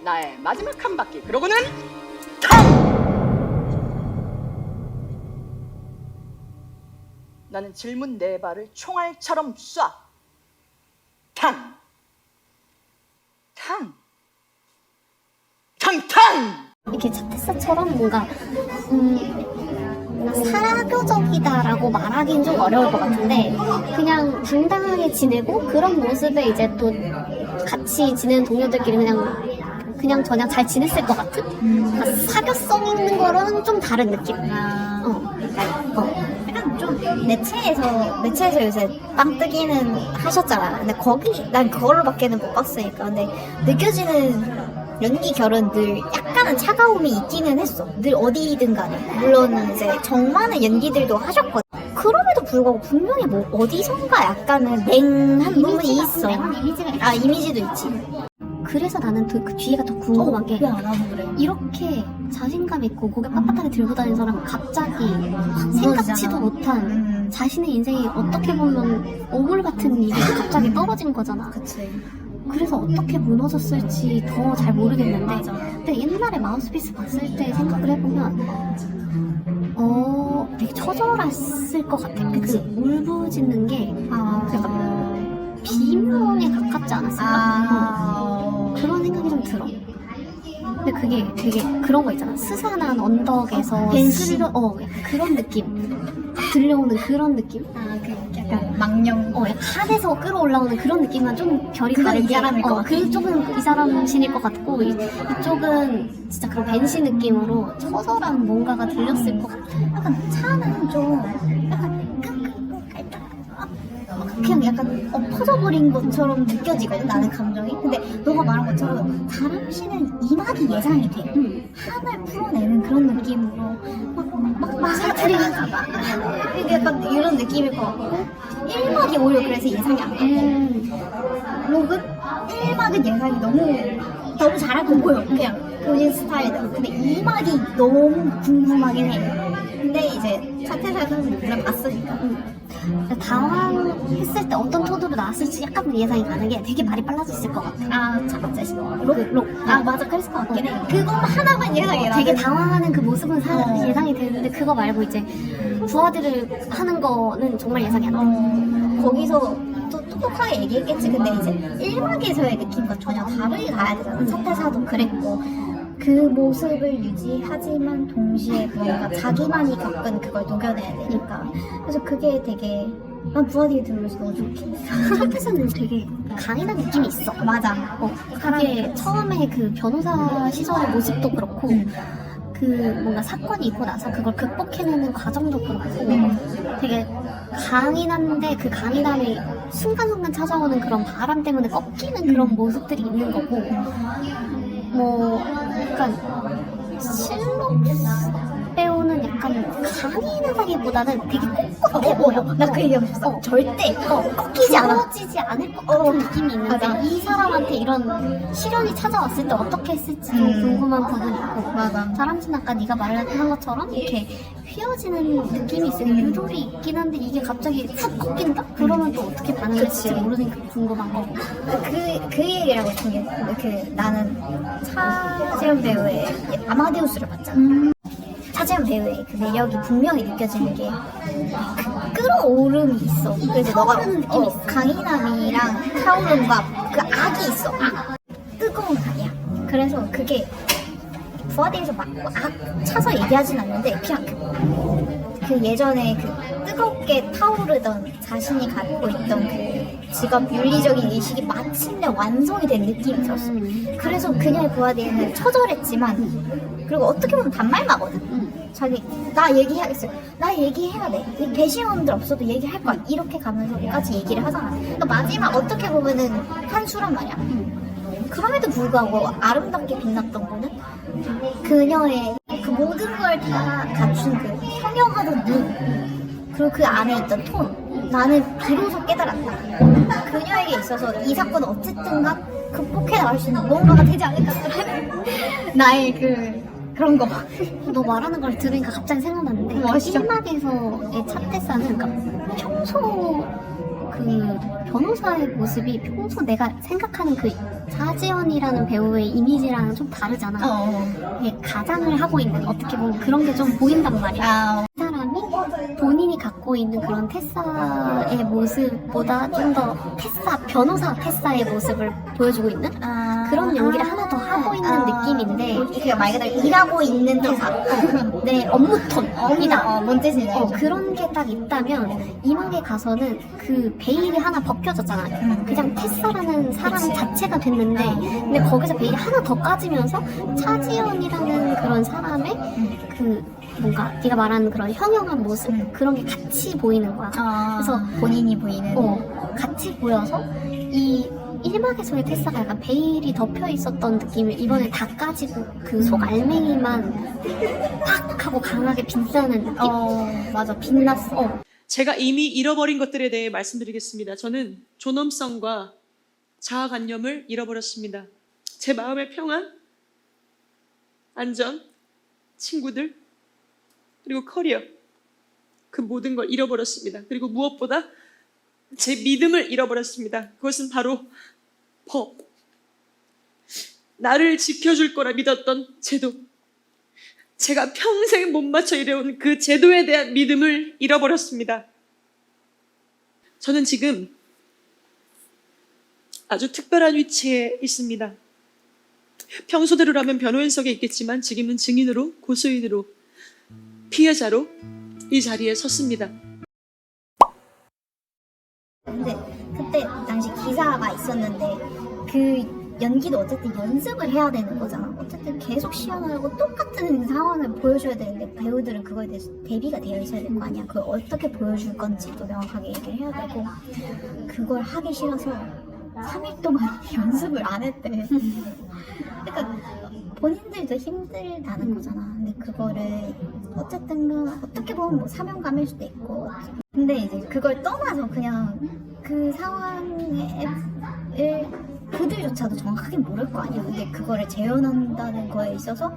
나의 마지막 한 바퀴. 그러고는 탕! 나는 질문 네 발을 총알처럼 쏴. 탕! 탕! 탕탕! 이렇게 차테사처럼 뭔가 사교적이다라고 말하기는 좀 어려울 것 같은데 그냥 당당하게 지내고 그런 모습에 이제 또 같이 지내는 동료들끼리 그냥 저냥 잘 지냈을 것 같은? 그러니까 사교성 있는 거랑은 좀 다른 느낌. 약간 좀 매체에서 요새 빵 뜨기는 하셨잖아. 근데 난 그걸로밖에는 못 봤으니까. 근데 느껴지는 연기 결은 늘 약간은 차가움이 있기는 했어. 늘 어디든 간에. 물론 이제 정많은 연기들도 하셨거든. 그럼에도 불구하고 분명히 뭐 어디선가 약간은 맹한 부분이 있어. 이미지도 있지. 그래서 나는 그 뒤에가 더 궁금한 게 왜 안 하고 그래? 이렇게 자신감 있고 고개 빳빳하게 들고 다니는 사람은 갑자기 생각지도 못한 자신의 인생이 어떻게 보면 오물 같은 일이 갑자기 떨어진 거잖아. 그치. 그래서 어떻게 무너졌을지 더 잘 모르겠는데 근데 옛날에 마우스피스 봤을 때 생각을 해보면 되게 처절했을 것 같아. 그 울부짖는 게 약간 비명에 가깝지 않았을까? 그런 생각이 좀 들어. 근데 그게 되게 그런 거 있잖아. 스산한 언덕에서 벤시. 그런 느낌. 들려오는 그런 느낌? 약간 망령. 약간 산에서 끌어올라오는 그런 느낌만 좀 결이 그건 다른 이 사람일 것 같아. 그쪽은 이 사람 신일 것 같고 이쪽은 진짜 그런 벤시 느낌으로 처절한 뭔가가 들렸을 것 같아. 약간 차는 좀 약간 그냥 약간 엎어져 터져버린 것처럼 느껴지거든, 나는 감정이. 근데 너가 말한 것처럼 다람 씨는 이막이 예상이 돼. 한을 풀어내는 그런 느낌으로 막 사투리면서 막 이게 약간 이런 느낌일 것 같고, 1막이 오히려 그래서 예상이 안 가고, 록은 1막은 예상이 너무 잘하고 보여. 그냥 본인 스타일대로. 근데 2막이 너무 궁금하긴 해. 근데 이제 차태사는 물론 봤으니까. 당황했을 때 어떤 톤으로 나왔을지 약간 예상이 가는 게 되게 말이 빨라졌을 것 같아. 아, 잠깐만, 록. 아, 맞아, 그랬을 것 같긴 해. 그거 하나만 예상해. 되게 당황하는 그 모습은 예상이 되는데 그거 말고 이제 부하들을 하는 거는 정말 예상이 안 돼. 거기서 또 똑똑하게 얘기했겠지. 근데 이제 1막에서의 느낌과 전혀 다르게 가야 되잖아. 차태사도 그랬고. 그 모습을 유지하지만 동시에 뭔가 자기만이 겪은 그걸 녹여내야 되니까. 그래서 그게 되게 난 부하들이 들으면서 너무 좋긴 했어. 차태사는 되게 강인한 느낌이 있어. 맞아. 그게 처음에 그 변호사 시절의 모습도 그렇고 그 뭔가 사건이 있고 나서 그걸 극복해내는 과정도 그렇고 되게 강인한데 그 강인함이 순간순간 찾아오는 그런 바람 때문에 꺾이는 그런 모습들이 있는 거고 뭐 약간 실록 배우는 약간 강인하다기보다는 되게 꼿꼿해 보여. 나 그 얘기하고 싶어. 절대 꺾이지 않아지지 않을 것 같은 느낌이 있는데 맞아. 이 사람한테 이런 시련이 찾아왔을 때 어떻게 했을지도 궁금한 부분이 있고 맞아. 다람쥐는 아까 네가 말한 것처럼 이렇게 휘어지는 느낌이 있어요. 유돌이 있긴 한데 이게 갑자기 훅 꺾인다? 그러면 또 어떻게 반응할지 모르니까 궁금한 거고. 그 얘기를 하고 싶은 게, 나는 차재현 배우의 아마데우스를 봤잖아. 차재현 배우의 그 매력이 분명히 느껴지는 게, 그 끌어오름이 있어. 그래서 너가 느낌이 있어. 강인함이랑 타오름과 그 악이 있어. 뜨거운 악이야. 그래서 그게 부하대에서 막 차서 얘기하진 않는데 그냥 그 예전에 그 뜨겁게 타오르던 자신이 갖고 있던 그 직업 윤리적인 의식이 마침내 완성이 된 느낌이 들었어. 그래서 그녀의 부하대는 처절했지만 그리고 어떻게 보면 반말마거든. 자기 나 얘기해야겠어요. 나 얘기해야 돼. 배신원들 없어도 얘기할 거야. 이렇게 가면서까지 얘기를 하잖아. 그러니까 마지막 어떻게 보면은 한수란 말이야. 그럼에도 불구하고 아름답게 빛났던 거는 그녀의 그 모든 걸 다 갖춘 그 현명하던 눈, 그리고 그 안에 있던 톤. 나는 비로소 깨달았다. 그녀에게 있어서 이 사건은 어쨌든간 극복해 나갈 수 있는 무언가가 되지 않을까라는 나의 그런 거. 너 말하는 걸 들으니까 갑자기 생각났는데 그 멋있어. 1막에서의 차태사는 그러니까 평소 그 변호사의 모습이 평소 내가 생각하는 그 차지연이라는 배우의 이미지랑 좀 다르잖아. 이게 가장을 하고 있는 어떻게 보면 그런 게 좀 보인단 말이야. 이 사람이 본인이 갖고 있는 그런 테사의 모습보다 좀 더 변호사 테사의 모습을 보여주고 있는 그런 연기를 하나 더 하고 있는 느낌인데 그냥 말 그대로 일하고 있는 대사. 내 업무 톤이다. 뭔 뜻이냐. 그런 게 딱 있다면 이막에 가서는 그 베일이 하나 벗겨졌잖아. 그냥 테사라는 사람 자체가 됐는데 근데 거기서 베일이 하나 더 까지면서 차지연이라는 그런 사람의 그 뭔가 네가 말하는 그런 현명한 모습 그런 게 같이 보이는 거야. 그래서 본인이 보이는. 같이 보여서 이 1막에서의 테사가 약간 베일이 덮여 있었던 느낌을 이번에 다 까지고 그 속 알맹이만 팍 하고 강하게 빛나는 느낌? 맞아. 빛났어. 제가 이미 잃어버린 것들에 대해 말씀드리겠습니다. 저는 존엄성과 자아관념을 잃어버렸습니다. 제 마음의 평안, 안전, 친구들, 그리고 커리어, 그 모든 걸 잃어버렸습니다. 그리고 무엇보다 제 믿음을 잃어버렸습니다. 그것은 바로 법. 나를 지켜줄 거라 믿었던 제도. 제가 평생 못 맞춰 일해온 그 제도에 대한 믿음을 잃어버렸습니다. 저는 지금 아주 특별한 위치에 있습니다. 평소대로라면 변호인석에 있겠지만 지금은 증인으로, 고소인으로, 피해자로 이 자리에 섰습니다. 근데 그때 당시 기사가 있었는데 그 연기도 어쨌든 연습을 해야 되는 거잖아. 어쨌든 계속 시연하고 똑같은 상황을 보여줘야 되는데 배우들은 그거에 대해서 대비가 되어 있어야 될 거 아니야. 그걸 어떻게 보여줄 건지도 명확하게 얘기를 해야 되고 그걸 하기 싫어서 3일 동안 연습을 안 했대. 그러니까 본인들도 힘들다는 거잖아. 근데 그거를 어쨌든 어떻게 보면 뭐 사명감일 수도 있고 근데 이제 그걸 떠나서 그냥 그 상황을 그들조차도 정확하게 모를 거 아니야. 근데 그거를 재현한다는 거에 있어서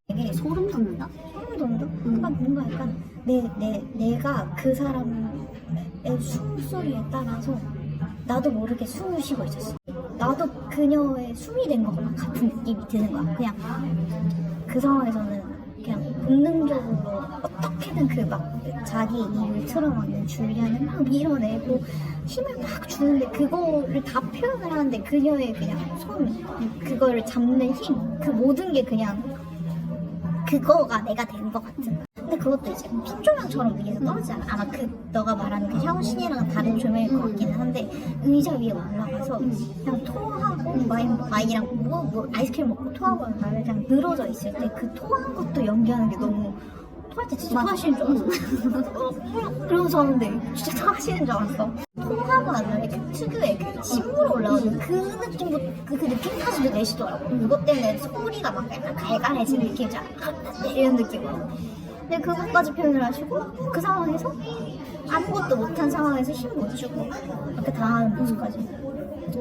되게 소름 돋는다. 소름 돋는다? 그러니까 뭔가 약간 내가 그 사람의 숨소리에 따라서 나도 모르게 숨을 쉬고 있었어. 나도 그녀의 숨이 된 것 같은 느낌이 드는 거야. 그냥 그 상황에서는 그냥 본능적으로 어떻게든 그 막 자기 입을 틀어막는 줄리안을 막 밀어내고 힘을 막 주는데 그거를 다 표현을 하는데 그녀의 그냥 손, 그거를 잡는 힘, 그 모든 게 그냥 그거가 내가 된 것 같은. 근데 그것도 이제 핀조명처럼 위에서 떨어지지 않아. 아마 그 너가 말하는 그 샤오신이랑은 다른 조명일 것 같기는 한데 의자 위에 올라가서 그냥 토하고 와인이랑 뭐 아이스크림 먹고 토하고 난 다음에 그냥 늘어져 있을 때 그 토한 것도 연기하는 게 너무 토할 때 진짜 토하시는 줄 알았어. 그러면서 하는데 진짜 토하시는 줄 알았어. 토하고 난 다음에 그 특유의 그 침으로 올라오는 그 느낌도 그 느낌까지도 내시더라고. 그것 때문에 소리가 막 약간 갈갈해지는 느낌이지 않아? 이런 느낌으로. 근데 그것까지 표현을 하시고 그 상황에서 아무것도 못한 상황에서 힘 못 주고 이렇게 당하는 모습까지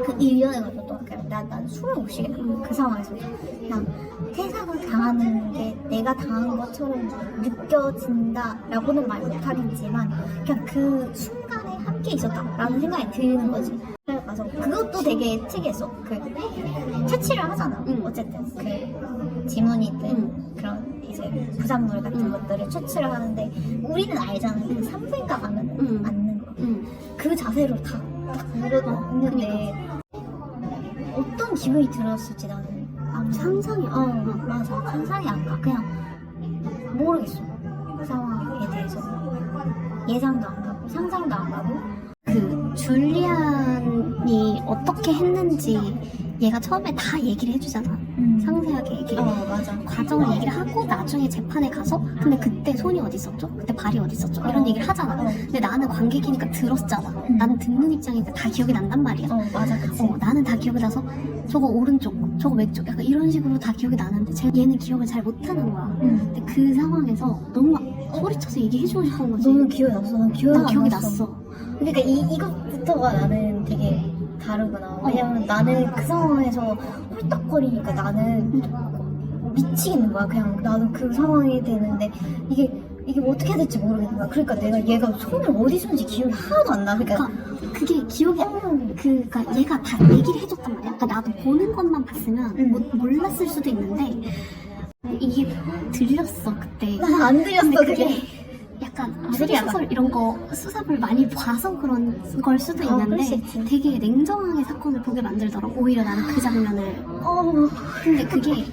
그 일련해가지고 또 난 숨을 못 쉬겠다. 그 상황에서 그냥 태상을 당하는 게 내가 당한 것처럼 느껴진다라고는 말 못하겠지만 그냥 그 순간에 함께 있었다라는 생각이 드는 거지. 그래서 그것도 되게 특이했어. 그 채취를 하잖아. 어쨌든 그 지문이든 그런 이제 부산물 같은 것들을 채취를 하는데 우리는 알잖아. 그 산부인과 가면 맞는 거. 그 자세로 다 물어놓는데 어떤 기분이 들었을지 나는 상상이 맞아. 상상이 안 가. 그냥 모르겠어. 그 상황에 대해서 예상도 안 가고 상상도 안 가고. 그 줄리안이 어떻게 했는지 얘가 처음에 다 얘기를 해주잖아. 상세하게 얘기를 맞아. 과정을 얘기를 하고 나중에 재판에 가서 근데 그때 손이 어디 있었죠? 그때 발이 어디 있었죠? 이런 얘기를 하잖아. 근데 나는 관객이니까 들었잖아. 나는 듣는 입장이니까 다 기억이 난단 말이야. 맞아. 그치. 나는 다 기억이 나서 저거 오른쪽, 저거 왼쪽 약간 이런 식으로 다 기억이 나는데 얘는 기억을 잘 못하는 거야. 근데 그 상황에서 너무 막 소리쳐서 얘기해주고 싶은 거지. 너무 기억이 났어. 난 기억이 났어. 그러니까 이것부터가 나는 되게 다르구나. 왜냐면 나는 그 상황에서 홀떡거리니까 나는 미치겠는 거야. 그냥 나도 그 상황이 되는데 이게 어떻게 해야 될지 모르겠는 거야. 그러니까 얘가 손을 어디 쏜지 기억이 하나도 안 나. 그러니까 그게 기억이 그러니까 얘가 다 얘기를 해줬단 말이야. 그러니까 나도 보는 것만 봤으면 몰랐을 수도 있는데 이게 들렸어 그때. 난 안 들렸어. 근데 그게 약간 추리소설 이런 거 수사를 많이 봐서 그런 걸 수도 있는데 되게 냉정하게 사건을 보게 만들더라고. 오히려 나는 그 장면을. 근데 그게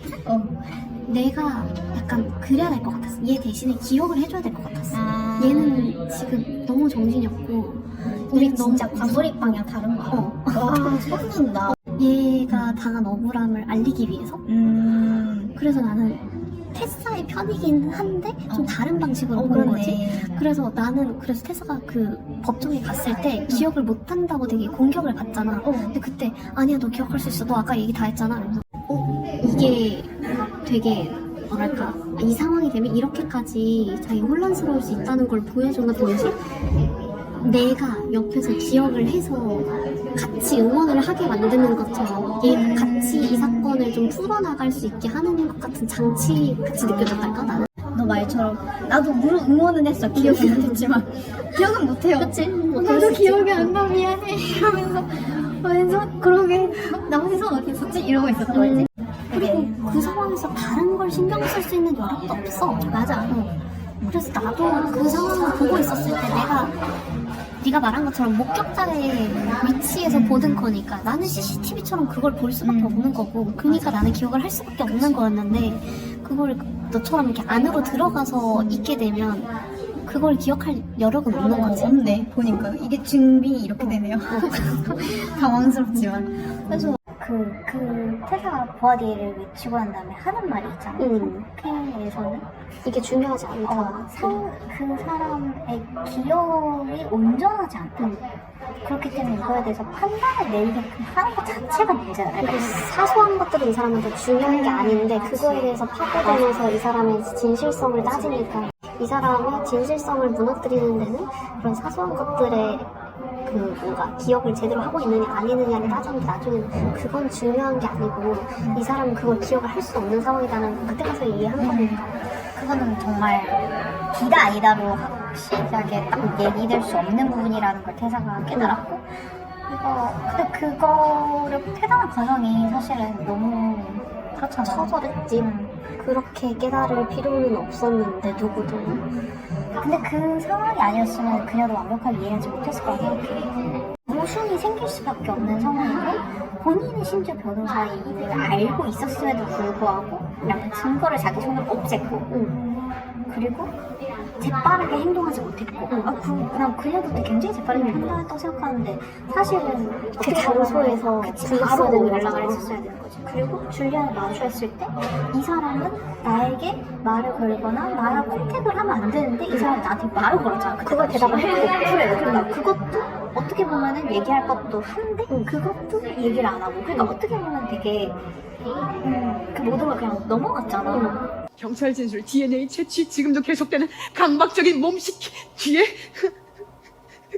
내가 약간 그래야 될 것 같았어. 얘 대신에 기억을 해줘야 될 것 같았어. 얘는 지금 너무 정신이 없고 우리 진짜 과몰입방이랑 다른 거야. 와 소름 돋는다. 얘가 당한 억울함을 알리기 위해서. 그래서 나는 테사의 편이긴 한데 좀 다른 방식으로 본 거지. 그래서 나는 테사가 그 법정에 갔을 때 기억을 못한다고 되게 공격을 받잖아. 근데 그때 아니야 너 기억할 수 있어. 너 아까 얘기 다 했잖아. 그래서 이게 되게 뭐랄까 이 상황이 되면 이렇게까지 자기 혼란스러울 수 있다는 걸 보여준 것 동시에 내가 옆에서 기억을 해서 같이 응원을 하게 만드는 것처럼 얘 같이 이 사건을 좀 풀어나갈 수 있게 하는 것 같은 장치 같이 느껴졌달까 나는. 너 말처럼 나도 물론 응원은 했어. 기억은 안 했지만 기억은 못해요. 그치? 나도 기억이 안 나 미안해 이러면서 그러게 나 혼자 어디 있었지? 이러고 있었던 거지. 그리고 그 상황에서 다른 걸 신경 쓸 수 있는 여력도 없어. 맞아. 그래서 나도 그 상황을 보고 있었을 때 네가 말한 것처럼 목격자의 위치에서 보는 거니까 나는 CCTV처럼 그걸 볼 수밖에 없는 거고 그러니까 나는 기억을 할 수밖에 없는 거였는데 그걸 너처럼 이렇게 안으로 들어가서 있게 되면 그걸 기억할 여력은 없는 거지. 없네. 보니까 이게 증빙이 이렇게 되네요. 당황스럽지만 그래서 그 태사가 보아디를 외치고 난 다음에 하는 말이 있잖아. 상패에서는 이게 중요하지 않다. 그 사람의 기억이 온전하지 않다. 그렇기 때문에 이거에 대해서 판단을 내리게끔 하는 것 자체가 문제다. 이게 사소한 것들은 이 사람한테 중요한 게 아닌데 그거에 대해서 파고들면서 이 사람의 진실성을 따지니까 이 사람의 진실성을 무너뜨리는 데는 그런 사소한 것들의 그 뭔가 기억을 제대로 하고 있느냐 아니느냐를 따졌는데 나중에는 그건 중요한 게 아니고 이 사람은 그걸 기억을 할 수 없는 상황이다는 그때 가서 이해하는 거니까. 그거는 정말 기다 아니다로 확실하게 딱 얘기될 수 없는 부분이라는 걸 태사가 깨달았고 근데 그거를 태어난 과정이 사실은 너무 그렇잖아. 처절했지. 그렇게 깨달을 필요는 없었는데 누구도. 근데 그 상황이 아니었으면 그녀도 완벽하게 이해하지 못했을 거라 생각해. 모순이 생길 수밖에 없는 상황이고 본인은 심지어 변호사의 일을 알고 있었음에도 불구하고 그냥 증거를 자기 손으로 없앴고 그리고 재빠르게 행동하지 못했고 그냥 그녀도 굉장히 재빠르게 판단했다고 생각하는데 사실은 그 장소에서 바로 불렀어야 연락을 했었어야 되는 거지. 그리고 줄리안을 마주했을 때 이 사람은 나에게 말을 걸거나 나랑 컨택을 하면 안 되는데 이 사람이 나한테 말을 걸었잖아. 그걸 대답을 했고. 그래. 그러니까 그것도 어떻게 보면은 얘기할 것도 한데 그것도 얘기를 안 하고 그러니까 어떻게 보면 되게 그 모든 걸 그냥 넘어갔잖아. 경찰 진술, DNA 채취, 지금도 계속되는 강박적인 몸식 뒤에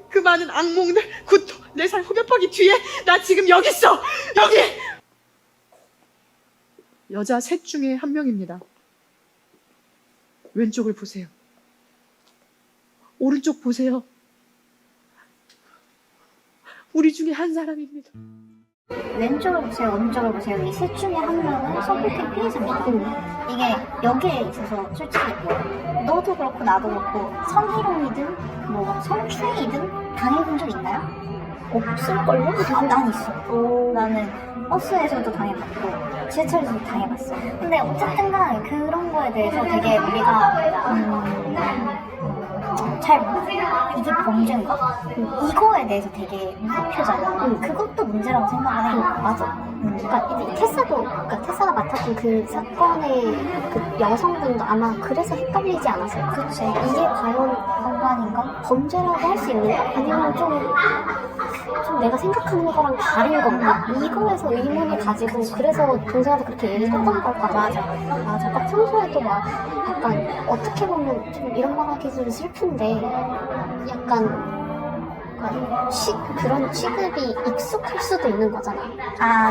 그 많은 악몽들, 구토, 4살 후벼파기 뒤에 나 지금 여기 있어! 여기! 여자 셋 중에 한 명입니다. 왼쪽을 보세요. 오른쪽 보세요. 우리 중에 한 사람입니다. 왼쪽을 보세요, 오른쪽을 보세요. 이 셋 중에 한 명은 성폭행 피해자입니다. 이게 여기에 있어서 솔직히 너도 그렇고 나도 그렇고 성희롱이든 뭐 성추행이든 당해본 적 있나요? 없을걸요? 난 있어. 나는 버스에서도 당해봤고 지하철에서도 당해봤어. 근데 어쨌든 간 그런 거에 대해서 되게 우리가 잘 이게 범죄인가? 이거에 대해서 되게 무표잖아. 그것도 문제라고 생각을 해. 맞아. 그러니까 이 테사가 맡았던 그 사건의 그 여성분도 아마 그래서 헷갈리지 않았어요. 그치. 이게 과연 건강인가? 범죄라고 할 수 있는가? 아니면 좀 내가 생각하는 거랑 다른 건가? 이거에서 의문을 가지고 그래서 동생한테 그렇게 얘기했던 걸까? 맞아. 막 평소에도 막 약간 어떻게 보면 좀 이런 말 하기 좀 슬픈데 약간 그런 취급이 익숙할 수도 있는 거잖아.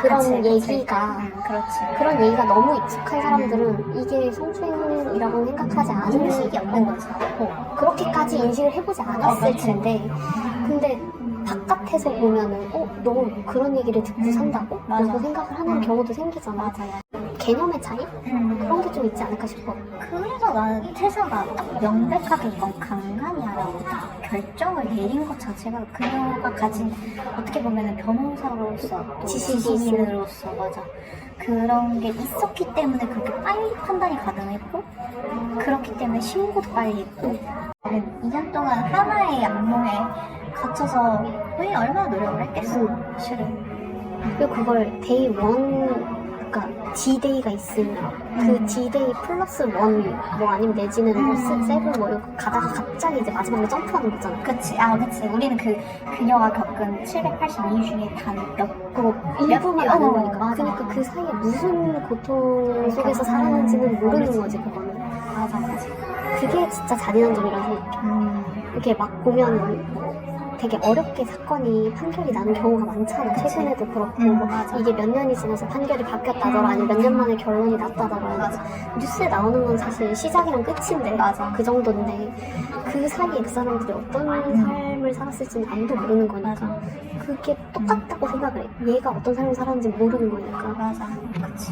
그런 그치. 얘기가 그렇지. 그런 얘기가 너무 익숙한 사람들은 이게 성추행이라고 생각하지 않을 인식이 없는 거지. 그렇게까지 인식을 해보지 않았을 그치. 텐데 근데 바깥에서 보면은 너 그런 얘기를 듣고 산다고? 맞아. 라고 생각을 하는 경우도 생기잖아. 맞아요. 개념의 차이? 그런 게 좀 있지 않을까 싶어. 그래서 나는 태사가 딱 명백하게 이건 강간이야라고 딱 결정을 내린 것 자체가 그녀가 가진 어떻게 보면은 변호사로서 또 지식이 지식인으로서 맞아 그런 게 있었기 때문에 그렇게 빨리 판단이 가능했고 그렇기 때문에 신고도 빨리 했고 2년 동안 하나의 악몽에 갇혀서 왜 얼마나 노력을 했겠어 실은. 그리고 그걸 데이 원 그러니까 D-Day가 있으면 그 D-Day 플러스 원 뭐 아니면 내지는 뭐 세븐 뭐 이렇게 가다가 갑자기 이제 마지막에 점프하는 거잖아. 그치. 우리는 그녀가 겪은 782일 중에 일부만 아는 거니까. 맞아. 그러니까 그 사이에 무슨 고통 속에서 살았는지는 모르는 거지 그거는. 맞아. 그게 진짜 잔인한 점이라고 생각해. 이렇게 막 보면 되게 어렵게 사건이 판결이 나는 경우가 많잖아. 최근에도 그렇고 뭐 이게 몇 년이 지나서 판결이 바뀌었다더라 아니면 몇 년 만에 결론이 났다더라. 뉴스에 나오는 건 사실 시작이랑 끝인데 맞아. 그 정도인데 그 사이에 그 사람들이 어떤 삶을 살았을지는 아무도 모르는 거니까 그게 똑같다고 생각을 해. 얘가 어떤 삶을 살았는지 모르는 거니까. 맞아. 그치.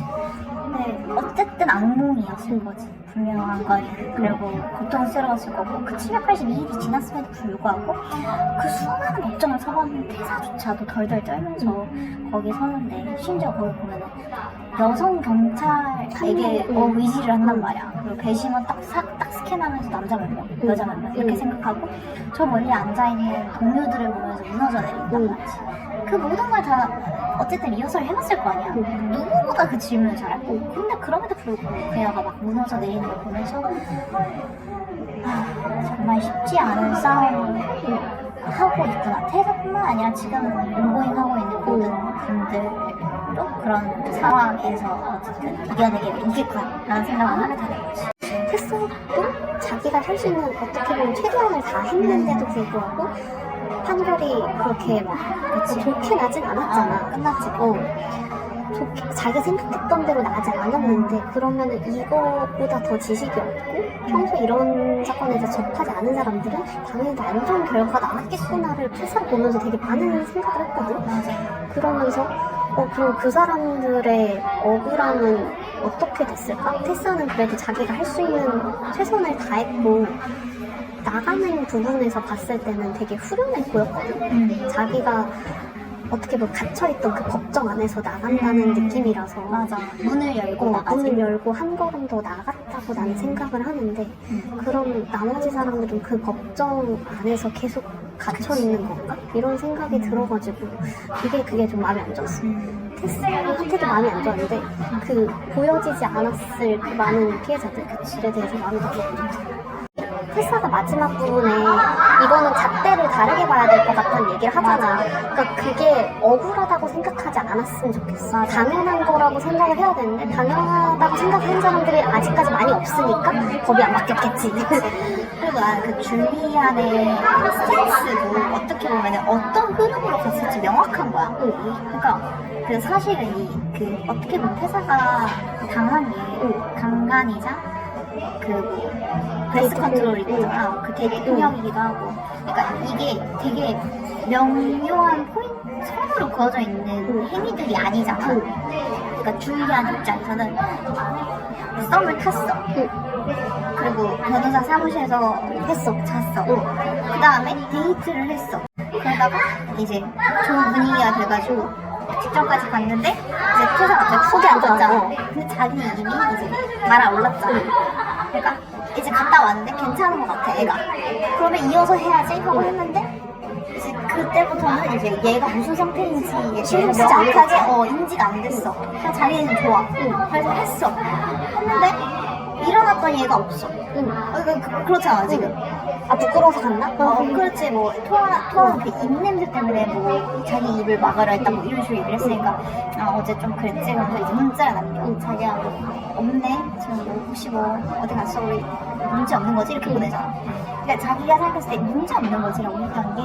근데 어쨌든 악몽이었을 거지. 분명한 거니. 그리고 고통스러웠을 거고 그 782일이 지났음에도 불구하고 그 수많은 법정을 서봤는 태사조차도 덜덜 떨면서 거기 서는데 심지어 거기 보면은 여성 경찰에게 의지를 한단 말이야. 그리고 배심원 딱 스캔하면서 남자 몇 명, 여자 몇 명 이렇게 생각하고 저 멀리 앉아있는 동료들을 보면서 무너져 내린단 말이지. 그 모든 걸 다 어쨌든 리허설을 해봤을 거 아니야. 누구보다 그 질문을 잘했고. 근데 그럼에도 불구하고 그녀가 막 무너져 내리는 걸 보면서 정말 쉽지 않은 싸움을 하고 있구나. 태사뿐만 아니라 지금 온고잉 하고 있는 모든 분들도 그런 상황에서 어쨌든 이겨내게 이겼구나 라는 생각을 하게 되는 거지. 테스도 자기가 할 수 있는 어떻게 보면 최대한을 다 했는데도 불구하고 판결이 그렇게 막 좋게 나진 않았잖아. 끝났지. 좋게 자기가 생각했던 대로 나지 않았는데 그러면은 이거보다 더 지식이 없고 평소 이런 사건에 대해서 접하지 않은 사람들은 당연히 더 안 좋은 결과가 나왔겠구나를 퇴사를 보면서 되게 많은 생각을 했거든. 그러면서 그럼 그 사람들의 억울함은 어떻게 됐을까? 테스는 그래도 자기가 할 수 있는 최선을 다했고 나가는 부분에서 봤을 때는 되게 후련해 보였거든. 자기가 어떻게 보면 갇혀있던 그 법정 안에서 나간다는 느낌이라서 맞아. 문을 열고 나가지. 문을 열고 한 걸음 더 나갔다고 나는 생각을 하는데 그럼 나머지 사람들은 그 법정 안에서 계속 갇혀있는 건가? 이런 생각이 들어가지고 그게 좀 마음에 안 들었어. 테스한테도 마음에 안 좋았는데 그 보여지지 않았을 그 많은 피해자들에 대해서 마음에 안 들었어. 테스가 마지막 부분에 이거는 잣대를 다르게 봐야 될 것 같다는 얘기를 하잖아. 그러니까 그게 억울하다고 생각하지 않았으면 좋겠어. 당연한 거라고 생각을 해야 되는데 당연하다고 생각하는 사람들이 아직까지 많이 없으니까 법이 안 바뀌었겠지. 그리고 나는 그 줄리안의 스탠스도 어떻게 보면 어떤 흐름으로 갔을지 명확한 거야. 그러니까 그 사실은 그 어떻게 보면 퇴사가 당한 게 강간이자 그 브레스 컨트롤이고 그 대통령이기도 하고 그러니까 이게 되게 명료한 선으로 그어져 있는 행위들이 아니잖아. 그러니까 줄리안 입장에서는 썸을 탔어. 그리고 변호사 사무실에서 잤어. 그 다음에 데이트를 했어. 그러다가 이제 좋은 분위기가 돼가지고 직전까지 갔는데 이제 퇴사가 갑자기 속이 안 좋았잖아. 근데 자기는 이미 이제 날아올랐잖아. 그러니까 이제 갔다 왔는데 괜찮은 것 같아 애가. 그러면 이어서 해야지 하고 했는데 이제 그때부터는 이제 얘가 무슨 상태인지 신경 쓰지 명확하게 인지가 안 됐어. 그냥 자기는 좋아. 그래서 했어. 했는데 일어났던 얘가 없어. 그렇잖아 지금. 아 부끄러워서 갔나? 그렇지. 뭐 토하는 그 입냄새 때문에 뭐 자기 입을 막으려 했다 뭐 이런 식으로 얘기를 했으니까 어제 좀 그랬지. 그래서 이제 문자를 남겨. 자기야 뭐 없네. 지금 뭐 혹시 뭐 어디 갔어? 우리 문제 없는 거지? 이렇게 보내잖아. 그러니까 자기가 생각했을 때 문제 없는 거지라고 했던 게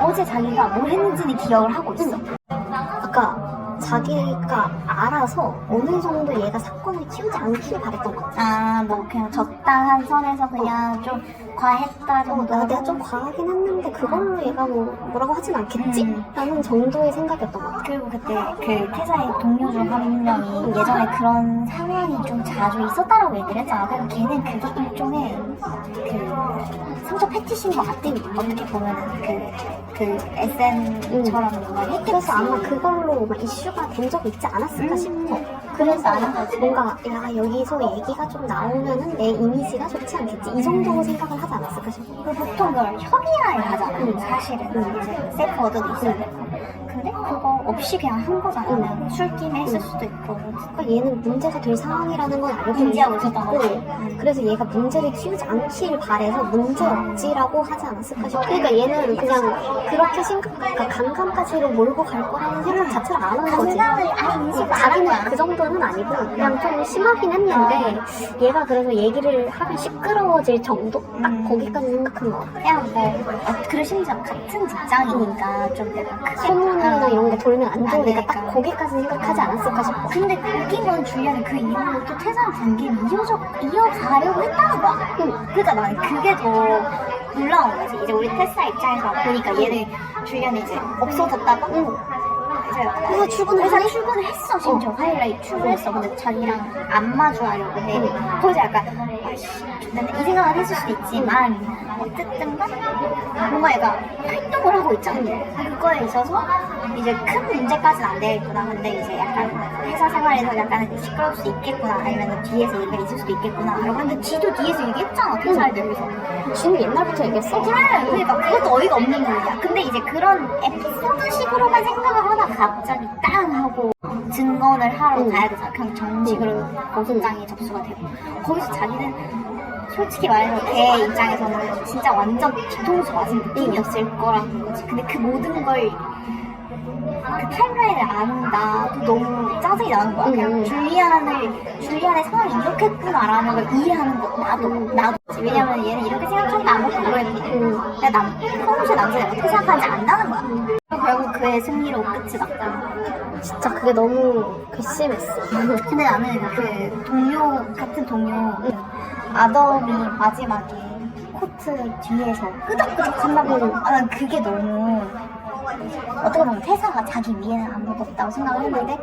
어제 자기가 뭘 했는지는 기억을 하고 있어. 아까 자기가 알아서 어느 정도 얘가 사건을 키우지 않기를 바랬던 것 같아. 뭐 그냥 적당한 선에서 그냥 좀 과했다 정도. 내가 좀 과하긴 했는데 그걸로 얘가 뭐라고 하진 않겠지? 라는 정도의 생각이었던 것 같아. 그리고 그때 그 퇴사의 동료 중 한 명이 예전에 그런 상황이 좀 자주 있었다라고 얘기를 했잖아. 그래서 걔는 그게 일종의 그 상처 패티시인 것 같아. 어떻게 보면은 그 SN처럼 뭔가 했겠지. 그래서 아마 그걸로 막 이슈가 된 적이 있지 않았을까 싶어. 그래서 뭔가 야 여기서 얘기가 좀 나오면은 내 이미지가 좋지 않겠지 이 정도로 생각을 하지 않았을까 싶어. 보통 그걸 협의하에 하잖아. 사실은 이제 세프 워드도 있어야 되고. 근데 그거 없이 그냥 한 거잖아. 그냥 술김에 했을 수도 있고. 그러니까 얘는 문제가 될 상황이라는 건 알고 인지하고 있었던 거지. 그래서 얘가 문제를 키우지 않길 바래서 문제 없지라고 하지 않았을까 싶어. 그러니까 얘는 그냥 그렇게 그러니까 강간까지로 몰고 갈 거라는 생각 자체를 안 하는 거지. 강간을 아예 인식을 안 한 자기는 거야. 그 정도는 아니고 그냥 좀 심하긴 했는데 얘가 그래서 얘기를 하면 시끄러워질 정도? 딱 거기까지 생각한 거 같아. 그냥 그리고 심지어 같은 직장이니까 좀 약간 크게 소문이나 이런 게 돌면 안 좋으니까 되니까. 딱 거기까지 생각하지 않았을까 싶어. 근데 웃긴 건 줄리안은 그 이후로 또 퇴사한 관계를 이어가려고 했다는 거야. 그러니까 나는 그게 더 놀라운 거지. 이제 우리 테스라 입장에서 보니까 얘는 줄리안이 이제 없어졌다가 그래서 출근을 회사 하네? 출근을 했어. 심지어 화요일날 출근했어. 근데 자기랑 안 마주하려고 해. 거기서 약간 아이씨 이 생각을 했을 수도 있지만 어쨌든 뭔가 얘가 활동을 하고 있잖아. 그거에 있어서 이제 큰 문제까지는 안 되겠구나. 근데 이제 약간 회사 생활에서 약간 시끄러울 수 있겠구나. 아니면 뒤에서 얘기가 있을 수도 있겠구나. 라고 하는데 뒤도 뒤에서 얘기했잖아. 퇴사에 대해서. 지는 옛날부터 얘기했어? 그래. 그러니까 그것도 어이가 없는 거야. 근데 이제 그런 에피소드식으로만 생각을 하다 갑자기 땅 하고 증언을 하러 가야 되잖아. 그냥 정식으로 고소장이 접수가 되고. 거기서 자기는 솔직히 말해서 걔 입장에서는 진짜 완전 뒤통수 맞은 느낌이었을 거라는 거지. 근데 그 모든 걸 그 타임라인을 아는 나도 너무 짜증이 나는 거야. 그냥 줄리안의 상황이 이렇겠구나라는 걸 이해하는 거 나도. 왜냐면 얘는 이렇게 생각하니까 아무것도 모르겠거든. 근데 평소에 남자가 어떻게 생각하는지 안다는 거야. 결국 그의 승리로 끝이 났다. 진짜 그게 너무 괘씸했어. 근데 나는 그 같은 동료 아덤이 마지막에 코트 뒤에서 끄덕끄덕 한다고. 난 그게 너무 어떻게 보면 퇴사가 자기 위에는 아무것도 없다고 생각을 했는데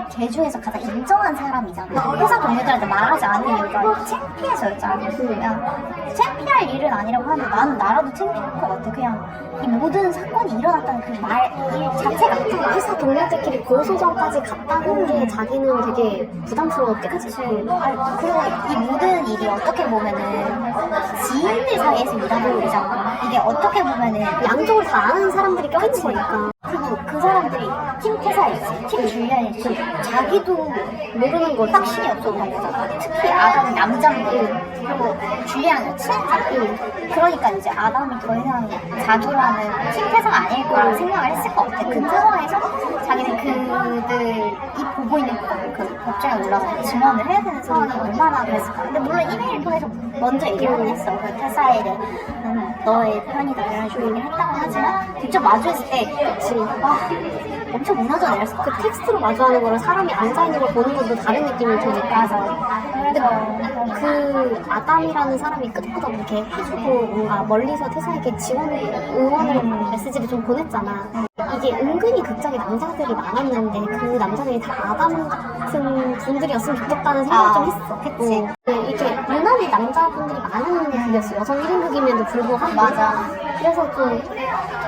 걔 중에서 가장 인정한 사람이잖아. 회사 동료들한테 말하지 않은 이유가 창피해서였잖아. 그냥 창피할 일은 아니라고 하는데 나는 나라도 창피할 것 같아. 그냥 이 모든 사건이 일어났다는 그 일 자체가 회사 동료들끼리 고소장까지 갔다는 게 자기는 되게 부담스러웠겠지. 그리고 이 모든 일이 어떻게 보면은 지인들 사이에서 일하는 일이잖아. 이게 어떻게 보면은 양쪽을 다 아는 사람들이 껴있는 거니까. 그리고 그 사람들이 팀 퇴사일지, 팀 줄리안일지 자기도 모르는 거지. 확신이 없었던 거잖아. 특히 아담은 남자인데 그리고 줄리안은 친했잖아. 그러니까 이제 아담이 더 이상 자기와는 팀 퇴사가 아닐 거라고 생각을 했을 것 같아. 그 상황에서 자기는 그들이 보고 있는 그 법정에 올라서 증언을 해야 되는 상황이 얼마나 그랬을까. 근데 물론 이메일 통해서 먼저 얘기를 하긴 했어. 그 퇴사에 대해 너의 편이다 이런 식으로 얘기를 했다고 하지만 직접 마주했을 때 그치. 엄청 무너져 내렸을 것 같아. 그 텍스트로 마주하는 거랑 사람이 앉아있는 걸 보는 것도 다른 느낌일 테니까. 맞아. 근데 그 아담이라는 사람이 끄덕끄덕 이렇게 해주고 뭔가 멀리서 퇴사에게 응원을 메시지를 좀 보냈잖아. 이게 은근히 극장에 남자들이 많았는데 그 남자들이 다 아담 같은 분들이었으면 좋겠다는 생각을 좀 했어. 그치. 이게 유난히 남자분들이 많은 극이었어. 여성 1인극임에도 불구하고. 맞아. 그래서 좀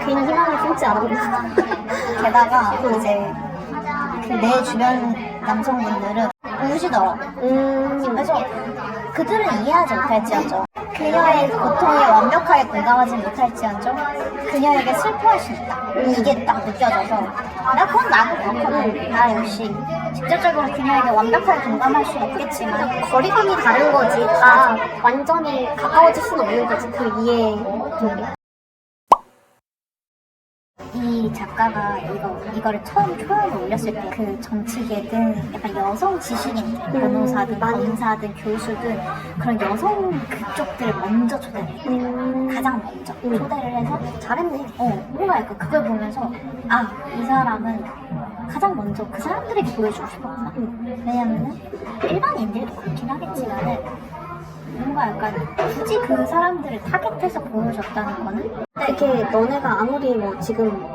괜히 희망을 품지 않았나. 게다가 이제 내 주변 남성분들은 우시더라고. 그래서 그들은 이해하지 못할지언정 그녀의 고통에 완벽하게 공감하지 못할지언정 그녀에게 슬퍼할 수 있다. 이게 딱 느껴져서 그건 나도 그렇거든. 나 역시 직접적으로 그녀에게 완벽하게 공감할 수는 없겠지만 거리감이 다른 거지. 다 완전히 가까워질 수는 없는 거지. 그 이해 능력. 이 작가가 이거를 처음 초연을 올렸을 때 그 정치계든 약간 여성 지식인들, 변호사든 검사든 교수든 그런 여성 그쪽들을 먼저 초대를 했대. 가장 먼저 초대를 해서 잘했네. 뭔가 약간 그걸 보면서 이 사람은 가장 먼저 그 사람들에게 보여주고 싶었구나. 왜냐면은 일반인들도 그렇긴 하겠지만은 뭔가 약간 굳이 그 사람들을 타겟해서 보여줬다는 거는 이렇게 너네가 아무리 뭐 지금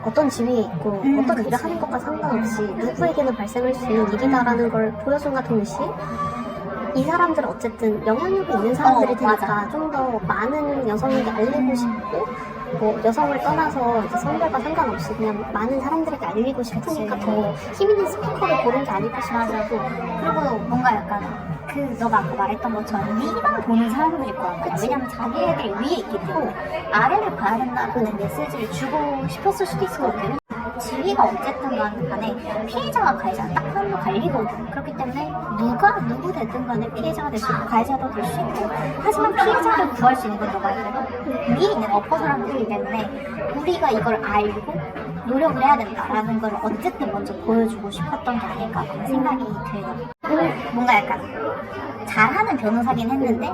어떤 지위에 있고 어떤 일을 하는 것과 상관없이 누구에게는 발생할 수 있는 일이다라는 걸 보여준과 동시에 이 사람들은 어쨌든 영향력이 있는 사람들이 되니까 좀 더 많은 여성에게 알리고 싶고 뭐 여성을 떠나서 이제 성별과 상관없이 그냥 많은 사람들에게 알리고 싶으니까 더 힘 있는 스피커를 고른 게 아닐까 싶어서 그리고 뭔가 약간 너가 아까 말했던 것처럼 위만 보는 사람들일 거야. 왜냐면 자기네들이 위에 있기 때문에 아래를 봐야 된다는 메시지를 주고 싶었을 수도 있을 것 같아요. 지위가 어쨌든 간에 피해자와 가해자는 딱 한 번 갈리거든. 그렇기 때문에 누구 되든 간에 피해자가 될 수 있고 가해자도 될 수 있고 하지만 피해자를 구할 수 있는 건 너가 알고 위에 있는 어퍼 사람들이기 때문에 우리가 이걸 알고 노력을 해야 된다라는 걸 어쨌든 먼저 보여주고 싶었던 게 아닐까 그런 생각이 들어요. 뭔가 약간 잘하는 변호사긴 했는데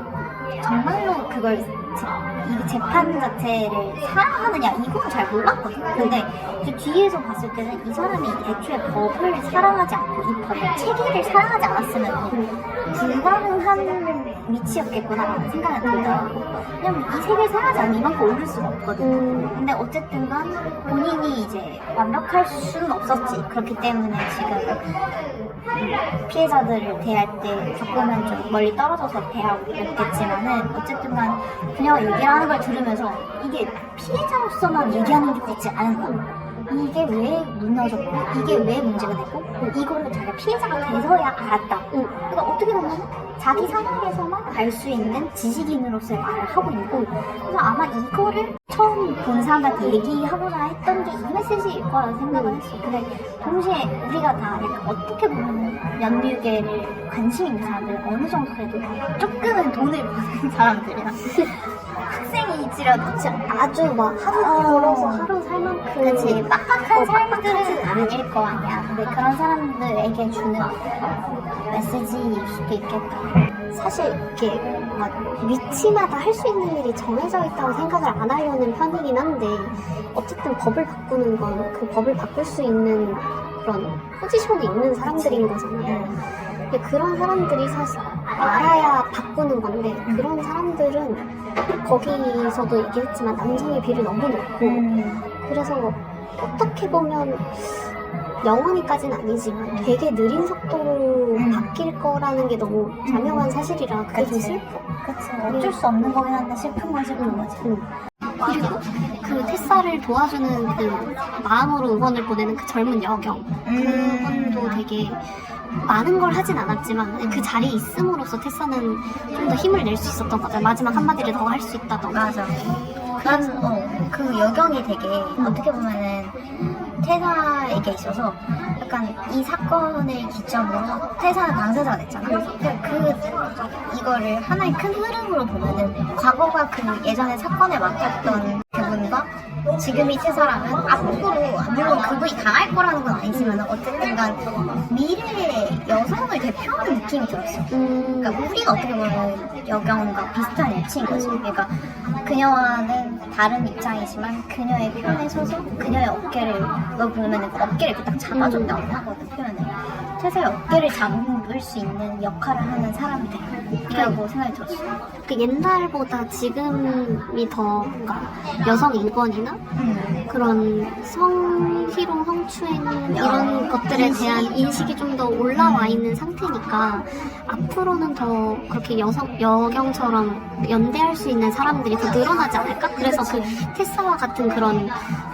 정말로 그걸 이 재판 자체를 사랑하느냐 이건 잘 몰랐거든. 근데 그 뒤에서 봤을 때는 이 사람이 애초에 법을 사랑하지 않고 이 법의 체계를 사랑하지 않았으면 불가능한 미치였겠구나라는 생각이 들더라고. 왜냐면 이 세계를 살아가지 않으면 이만큼 오를 수가 없거든. 근데 어쨌든 간 본인이 이제 완벽할 수는 없었지. 그렇기 때문에 지금 피해자들을 대할 때 조금은 좀 멀리 떨어져서 대하고 있겠지만은 어쨌든 간 그녀가 얘기를 하는 걸 들으면서 이게 피해자로서만 얘기하는 게 되지 않은가. 이게 왜 무너졌고 이게 왜 문제가 됐고 이거를 자기가 피해자가 돼서야 알았다. 그러니까 어떻게 보면 자기 상황에서만 알 수 있는 지식인으로서의 말을 하고 있고 그래서 아마 이거를 처음 본 사람한테 얘기하고자 했던 게 이 메시지일 거라는 생각을 했어. 근데 동시에 우리가 다 약간 어떻게 보면 연미우계를 관심 있는 사람들 어느 정도 그래도 조금은 돈을 버는 사람들이야. 학생이지라도 아주 막 하루 벌어서 하루 살 만큼 그치 빡빡한 삶들은 아닐 거 아니야. 근데 그런 사람들에게 주는 메시지일 수도 있겠다. 사실 이렇게 막 위치마다 할 수 있는 일이 정해져 있다고 생각을 안 하려는 편이긴 한데 어쨌든 법을 바꾸는 건 그 법을 바꿀 수 있는 그런 포지션이 있는 사람들인 거잖아요. 근데 그런 사람들이 사실 알아야 바꾸는 건데 그런 사람들은 거기서도 얘기했지만 남성의 비율이 너무 높고 그래서 어떻게 보면 영원히까지는 아니지만 되게 느린 속도로 바뀔 거라는 게 너무 자명한 사실이라 그게 좀 슬퍼. 그치 어쩔 수 없는 거긴 한데 슬픈 건 슬픈 거지. 그리고 그 테사를 도와주는 그 마음으로 응원을 보내는 그 젊은 여경 그분도 되게 많은 걸 하진 않았지만 그 자리에 있음으로써 테사는 좀 더 힘을 낼 수 있었던 거죠. 마지막 한마디를 더 할 수 있다던가. 맞아. 그 여경이 되게 어떻게 보면은 태사에게 있어서 약간 이 사건을 기점으로 태사는 당사자가 됐잖아. 이거를 하나의 큰 흐름으로 보면은 과거가 그 예전에 사건을 맡았던 그분과 지금이 태사라면 앞으로 물론 그분이 당할 거라는 건 아니지만 어쨌든 간 미래의 여성을 대표하는 느낌이 들었어. 그러니까 우리가 어떻게 보면 여경과 비슷한 위치인 거지. 그러니까 그녀와는 다른 입장이지만 그녀의 편에 서서 그녀의 어깨를 너 보면은 그 어깨를 이렇게 딱 잡아준다고 하거든 표현을. 태사의 어깨를 잡을 수 있는 역할을 하는 사람이 되라고 생각이 들었어. 그 옛날보다 지금이 더 뭔가 여성 인권이나 그런 성희롱, 성추행 이런 것들에 대한 인식이 좀 더 올라와 있는 상태니까 앞으로는 더 그렇게 여경처럼 연대할 수 있는 사람들이 더 늘어나지 않을까? 그래서 그 테사와 같은 그런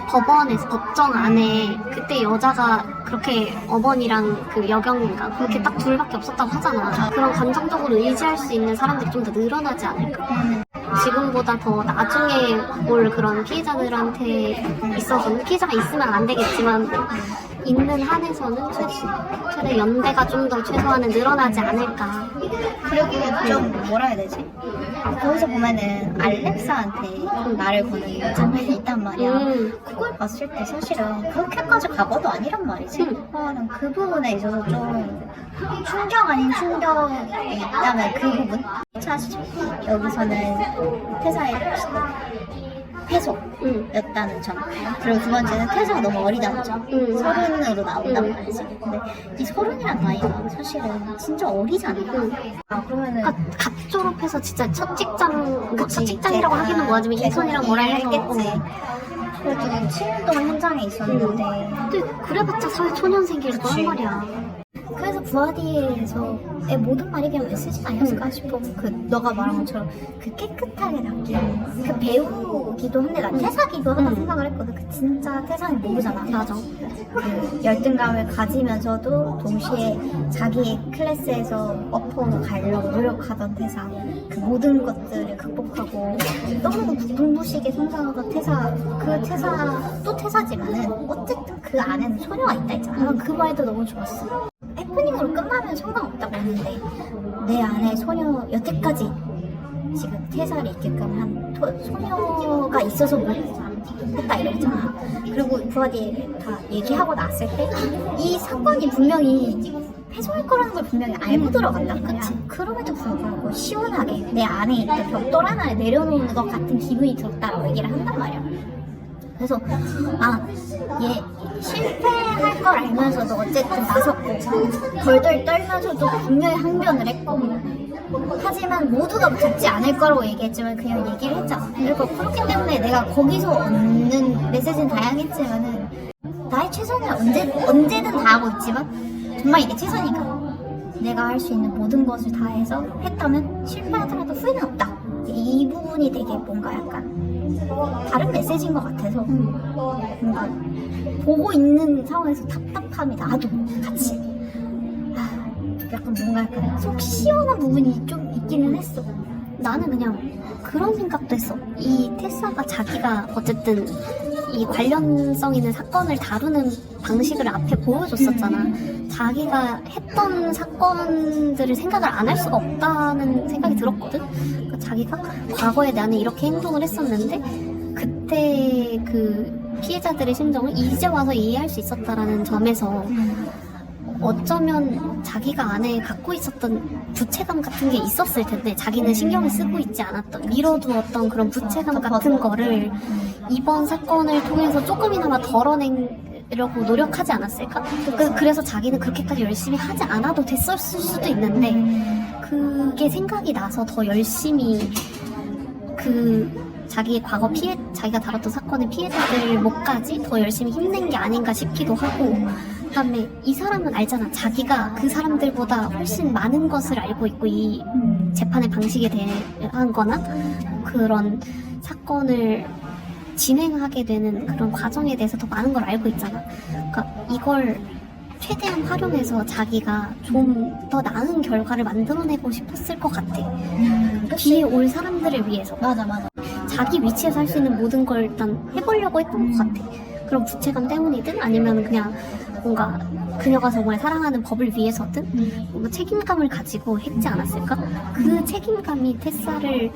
법정 안에 그때 여자가 그렇게 어머니랑 그 여경인가 그렇게 딱 둘밖에 없었다고 하잖아. 그런 감정적으로 의지할 수 있는 사람들이 좀 더 늘어나지 않을까? 지금보다 더 나중에 올 그런 피해자들한테 있어서는 피해자가 있으면 안 되겠지만 있는 한에서는 최대 연대가 좀 더 최소한은 늘어나지 않을까. 그리고 좀 뭐라 해야 되지? 거기서 보면은 알렉사한테 말을 거는 장면이 있단 말이야. 그걸 봤을 때 사실은 그렇게까지 과거도 아니란 말이지. 난 그 부분에 있어서 좀 충격 아닌 충격이 있다면 그 부분. 사실 여기서는 태사의 패소였다는 점. 그리고 두 번째는 태사가 너무 어리다는 점. 30으로 나온단 말이지. 근데 이 30이란 나이가 사실은 진짜 어리잖아. 그러면은 갓 졸업해서 진짜 첫 직장, 첫 직장이라고 하기는 뭐하지만 인턴이랑 뭐라 해서 했겠지. 그래도 7년 동안 현장에 있었는데. 근데 그래봤자 사회 초년생기를 또 한 말이야. 그래서 부하디에서의 모든 말이 그냥 메시지가 아니었을까 싶어. 그 너가 말한 것처럼 그 깨끗하게 남긴 그 배우기도 한데 난 태사기도 하다 생각을 했거든. 그 진짜 태사는 모르잖아. 맞아. 그 열등감을 가지면서도 동시에 자기 클래스에서 어퍼로 가려고 노력하던 태사. 그 모든 것들을 극복하고 너무 눈부시게 성장하던 태사. 그 태사 또 태사지만은 어쨌든 그 안에는 소녀가 있다 했잖아. 난 그 말도 너무 좋았어. 해프닝으로 끝나면 상관없다고 했는데 내 안에 소녀 여태까지 지금 태사를 있게끔 한 소녀가 있어서 했다 이랬잖아. 그리고 부하디 다 얘기하고 나왔을 때 이 사건이 분명히 패소할 거라는 걸 분명히 알고 들어간단 말이야. 그럼에도 불구하고 시원하게 내 안에 있던 벽돌 하나를 내려놓는 것 같은 기분이 들었다라고 얘기를 한단 말이야. 그래서 얘 실패할 걸 알면서도 어쨌든 나섰고 벌벌 떨면서도 분명히 항변을 했고 하지만 모두가 듣지 않을 거라고 얘기했지만 그냥 얘기를 했잖아. 그리고 그렇기 때문에 내가 거기서 얻는 메시지는 다양했지만은 나의 최선을 언제든 다하고 있지만 정말 이게 최선이니까 내가 할 수 있는 모든 것을 다해서 했다면 실패하더라도 후회는 없다. 이 부분이 되게 뭔가 약간 다른 메시지인 것 같아서 뭔가 보고 있는 상황에서 답답함이 나도 같이 약간 뭔가 약간 속 시원한 부분이 좀 있기는 했어. 나는 그냥 그런 생각도 했어. 이 테사가 자기가 어쨌든 이 관련성 있는 사건을 다루는 방식을 앞에 보여줬었잖아. 자기가 했던 사건들을 생각을 안 할 수가 없다는 생각이 들었거든. 그러니까 자기가 과거에 나는 이렇게 행동을 했었는데 그때 그 피해자들의 심정을 이제 와서 이해할 수 있었다라는 점에서 어쩌면 자기가 안에 갖고 있었던 부채감 같은 게 있었을 텐데 자기는 신경을 쓰고 있지 않았던 미뤄두었던 그런 부채감 같은 거를 이번 사건을 통해서 조금이나마 덜어내려고 노력하지 않았을까? 그래서 자기는 그렇게까지 열심히 하지 않아도 됐었을 수도 있는데 그게 생각이 나서 더 열심히 자기의 과거 자기가 다뤘던 사건의 피해자들 목까지 더 열심히 힘낸 게 아닌가 싶기도 하고 그다음에 이 사람은 알잖아. 자기가 그 사람들보다 훨씬 많은 것을 알고 있고 이 재판의 방식에 대한 거나 그런 사건을 진행하게 되는 그런 과정에 대해서 더 많은 걸 알고 있잖아. 그러니까 이걸 최대한 활용해서 자기가 좀 더 나은 결과를 만들어내고 싶었을 것 같아. 뒤에 올 사람들을 위해서. 맞아. 자기 위치에서 할 수 있는 모든 걸 일단 해보려고 했던 것 같아. 그런 부채감 때문이든 아니면 그냥 뭔가 그녀가 정말 사랑하는 법을 위해서든 뭔가 책임감을 가지고 했지 않았을까? 그 책임감이 테사를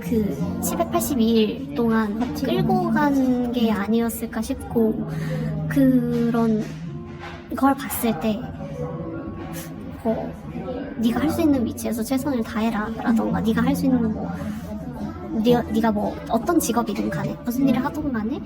그 782일 동안 끌고 간 게 아니었을까 싶고 그런 걸 봤을 때 네가 할 수 있는 위치에서 최선을 다해라 라던가 네가 할 수 있는 네가 뭐 어떤 직업이든 간에 무슨 일을 하든 간에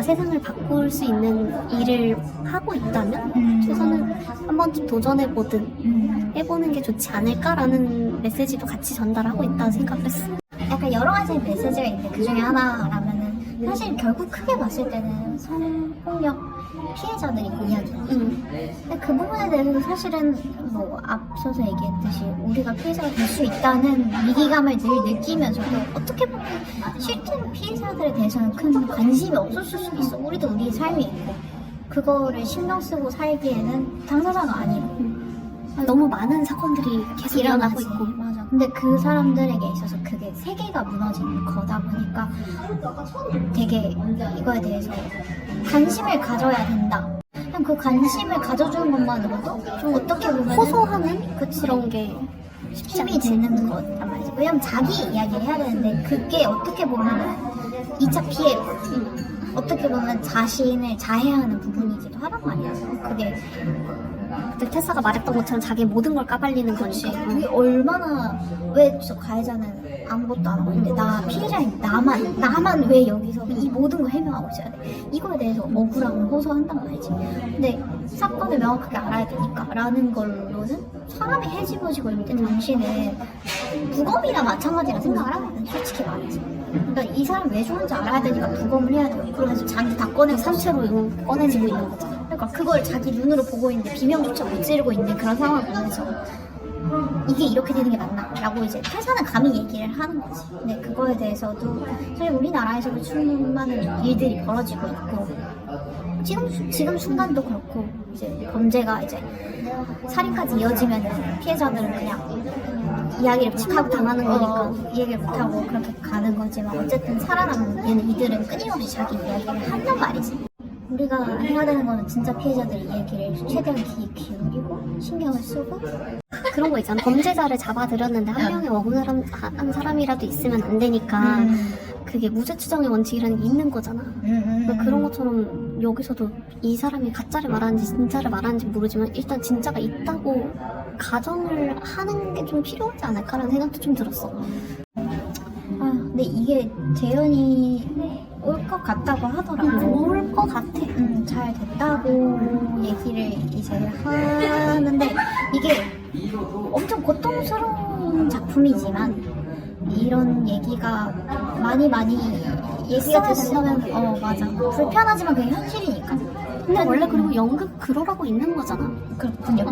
세상을 바꿀 수 있는 일을 하고 있다면 최선을 한 번쯤 도전해보든 해보는 게 좋지 않을까라는 메시지도 같이 전달하고 있다고 생각했어. 약간 여러 가지 메시지가 있는데 그 중에 하나라면은 사실 결국 크게 봤을 때는 성폭력 피해자들이 이야기거든. 근데 그 부분에 대해서 사실은 뭐 앞서서 얘기했듯이 우리가 피해자가 될 수 있다는 위기감을 늘 느끼면서도 어떻게 보면 실제로 피해자들에 대해서는 큰 관심이 없었을 수도 있어. 우리도 우리의 삶이 있고 그거를 신경 쓰고 살기에는 당사자가 아니고 너무 많은 사건들이 계속 일어나고 있고. 맞아. 근데 그 사람들에게 있어서 그게 세계가 무너진 거다 보니까 되게 이거에 대해서 관심을 가져야 된다. 그냥 그 관심을 가져주는 것만으로도 좀 어떻게 보면 호소하는 그런 게 힘이 되는 거란 말이지. 왜냐면 자기 이야기를 해야 되는데 그게 어떻게 보면 2차 피해 어떻게 보면 자신을 자해하는 부분이기도 하단 말이야. 그게 그때 테사가 말했던 것처럼 자기 모든 걸 까발리는 거지. 그게 얼마나 왜 저 가해자는 아무것도 안 하고 있는데 나 피해자인 나만 왜 여기서 이 모든 걸 해명하고 있어야 돼. 이거에 대해서 억울함을 호소한단 말이지. 근데 사건을 명확하게 알아야 되니까 라는 걸로는 사람이 해집어지고 있을 때 당신은 부검이나 마찬가지라 생각을 하거든. 솔직히 말해서. 그러니까 이 사람 왜 죽는지 알아야 되니까 부검을 해야 돼요. 그러면서 자기 다 꺼내고 산채로 이거 꺼내지고 있는 거잖아. 그러니까 그걸 자기 눈으로 보고 있는데 비명조차 못 지르고 있는 그런 상황을 보면서 이게 이렇게 되는 게 맞나? 라고 이제 회사는 감히 얘기를 하는 거지. 근데 그거에 대해서도 사실 우리나라에서도 수많은 일들이 벌어지고 있고 지금 순간도 그렇고 이제 범죄가 이제 살인까지 이어지면 피해자들은 그냥 이야기를 못하고 당하는 거니까 이야기를 못하고 그렇게 가는 거지만 어쨌든 살아남는 이들은 끊임없이 자기 이야기를 한단 말이지. 우리가 해야 되는 거는 진짜 피해자들 이야기를 최대한 기울이고 신경을 쓰고 그런 거 있잖아. 범죄자를 잡아들였는데 한 명의 억울한 사람이라도 있으면 안 되니까 그게 무죄 추정의 원칙이라는 게 있는 거잖아. 그러니까 그런 것처럼 여기서도 이 사람이 가짜를 말하는지 진짜를 말하는지 모르지만 일단 진짜가 있다고 가정을 하는 게 좀 필요하지 않을까라는 생각도 좀 들었어. 근데 이게 재현이 올 것 같다고 하더라고. 좋을 것 같아. 잘 됐다고 얘기를 이제 하는데 이게 엄청 고통스러운 작품이지만 이런 얘기가 많이 얘기가 됐으면 맞아. 불편하지만 그게 현실이니까. 근데 원래 그리고 연극 그러라고 있는 거잖아. 그렇군요.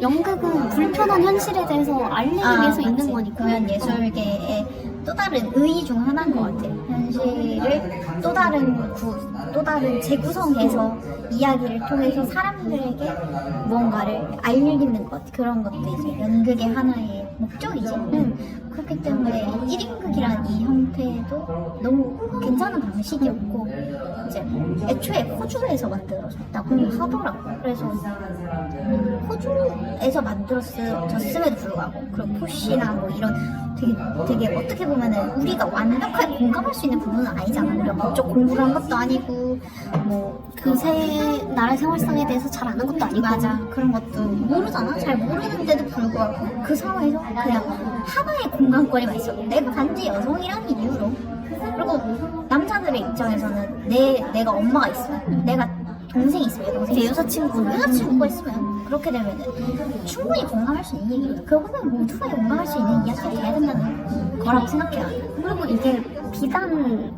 연극은 불편한 현실에 대해서 알리기 위해서 있는 거니까. 공연 예술계의 또 다른 의의 중 하나인 것 같아. 현실을 또 다른 재구성해서 이야기를 통해서 사람들에게 무언가를 알리는 것, 그런 것도 이제 연극의 하나의 목적이지. 그렇기 때문에 1인극이란 이 형태도 너무 괜찮은 방식이었고, 이제 애초에 호주에서 만들어졌다고 하더라고. 그래서 호주에서 만들어졌음에도 불구하고, 그리고 포시나 뭐 이런 되게 어떻게 보면은 우리가 완벽하게 공감할 수 있는 부분은 아니잖아. 우리가 법적 공부를 한 것도 아니고, 뭐 그 나라의 생활상에 대해서 잘 아는 것도 아니고. 맞아. 그런 것도 모르잖아. 잘 모르는데도 불구하고 그 상황에서 그냥 하나의 공감거리만 있어. 내가 단지 여성이라는 이유로. 그리고 남자들의 입장에서는 내가 엄마가 있으면, 내가 동생이 있으면, 동생이 여자친구가 있으면, 그렇게 되면 충분히 공감할 수 있는 얘기거든. 결국은 모두가 공감할 수 있는 이야기가 돼야 된다는 거라고 생각해요. 그리고 이게 비단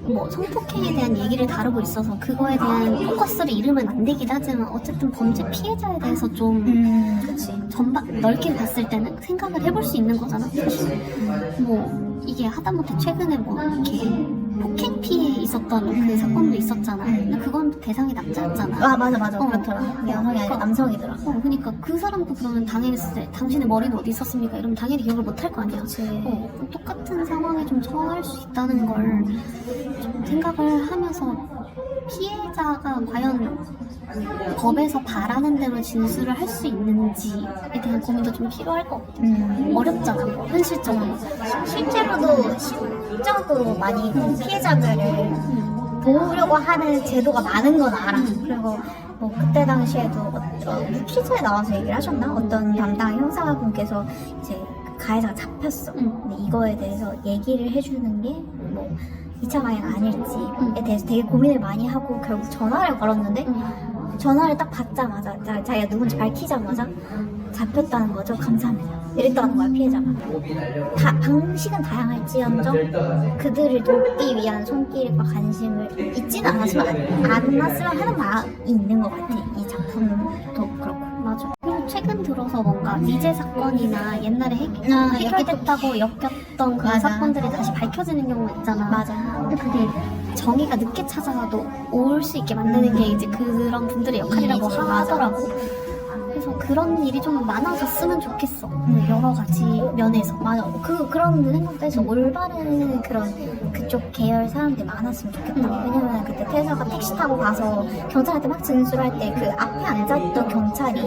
뭐 성폭행에 대한 얘기를 다루고 있어서 그거에 대한 포커스를 잃으면 안 되긴 하지만 어쨌든 범죄 피해자에 대해서 좀 그치. 전반 넓게 봤을 때는 생각을 해볼 수 있는 거잖아. 사실 뭐 이게 하다못해 최근에 뭐 이렇게 폭행 피해 있었던 그 사건도 있었잖아. 근데 그건 대상이 남자였잖아. 맞아. 그렇더라. 여성이 아니라 남성이더라. 그러니까 그 사람도 그러면 당했을 때 당신의 머리는 어디 있었습니까? 이러면 당연히 기억을 못 할 거 아니야. 똑같은 상황에 좀 처할 수 있다는 걸 좀 생각을 하면서 피해자가 과연 법에서 바라는 대로 진술을 할 수 있는지에 대한 고민도 좀 필요할 것 같아. 어렵잖아, 현실적으로. 실제로도 심적으로 많이 피해자들을 도우려고 하는 제도가 많은 건 알아. 그리고 뭐 그때 당시에도 퀴즈에 나와서 얘기를 하셨나? 어떤 담당 형사분께서 이제 그 가해자가 잡혔어. 근데 이거에 대해서 얘기를 해주는 게 뭐 2차 가해가 아닐지에 대해서 되게 고민을 많이 하고 결국 전화를 걸었는데 전화를 딱 받자마자 자기가 누군지 밝히자마자 잡혔다는 거죠. 감사합니다. 이랬다는 거야, 피해자가. 방식은 다양할지언정 그들을 돕기 위한 손길과 관심을 잊지는 않았으면 하는 마음이 있는 것 같아. 이 작품도 그렇고. 맞아. 그리고 최근 들어서 뭔가 미제 사건이나 옛날에 해결됐다고 엮였던 그런 맞아. 사건들이 다시 밝혀지는 경우가 있잖아. 맞아. 근데 그게 정의가 늦게 찾아와도 올 수 있게 만드는 게 이제 그런 분들의 역할이라고 맞아. 하더라고. 그래서 그런 일이 좀 많아졌으면 좋겠어. 여러 가지 면에서. 맞아. 그런 생각도 해서 올바른 그런 그쪽 계열 사람들이 많았으면 좋겠다. 왜냐면 그때 태사가 택시 타고 가서 경찰한테 막 진술할 때 그 앞에 앉아있던 경찰이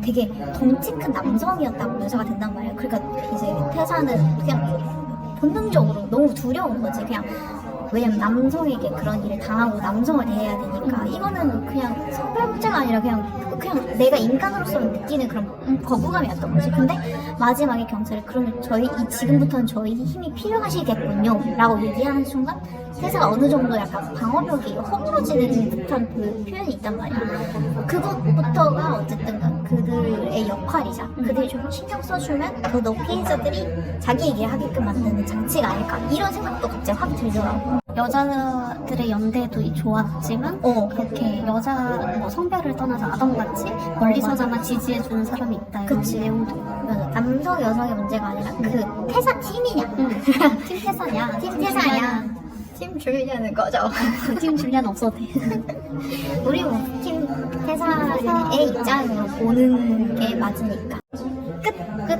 되게 덩치 큰 남성이었다고 묘사가 된단 말이야. 그러니까 이제 태사는 그냥 본능적으로 너무 두려운 거지. 그냥 왜냐면 남성에게 그런 일을 당하고 남성을 대해야 되니까 이거는 그냥 성별 문제가 아니라 그냥 내가 인간으로서 느끼는 그런 거부감이었던 거지. 근데 마지막에 경찰이 그러면 지금부터는 저희 힘이 필요하시겠군요 라고 얘기하는 순간 태사가 어느 정도 약간 방어벽이 허물어지는 듯한 그 표현이 있단 말이야. 그것부터가 어쨌든 그들의 역할이자 그들이 좀 신경 써주면 더 피해자들이 자기 얘기를 하게끔 만드는 장치가 아닐까, 이런 생각도 갑자기 확 들더라고. 여자들의 연대도 좋았지만 그렇게 뭐 성별을 떠나서 아동같이 멀리서나마 지지해주는 사람이 있다 이런 그치. 내용도. 남성 여성의 문제가 아니라 그 태사 팀이냐 팀 태사냐 팀 태사냐 팀 줄리아는 거죠. 팀 줄리아는 없어도 돼. 우리 팀 태사의 입장으로 보는 게 맞으니까. 끝.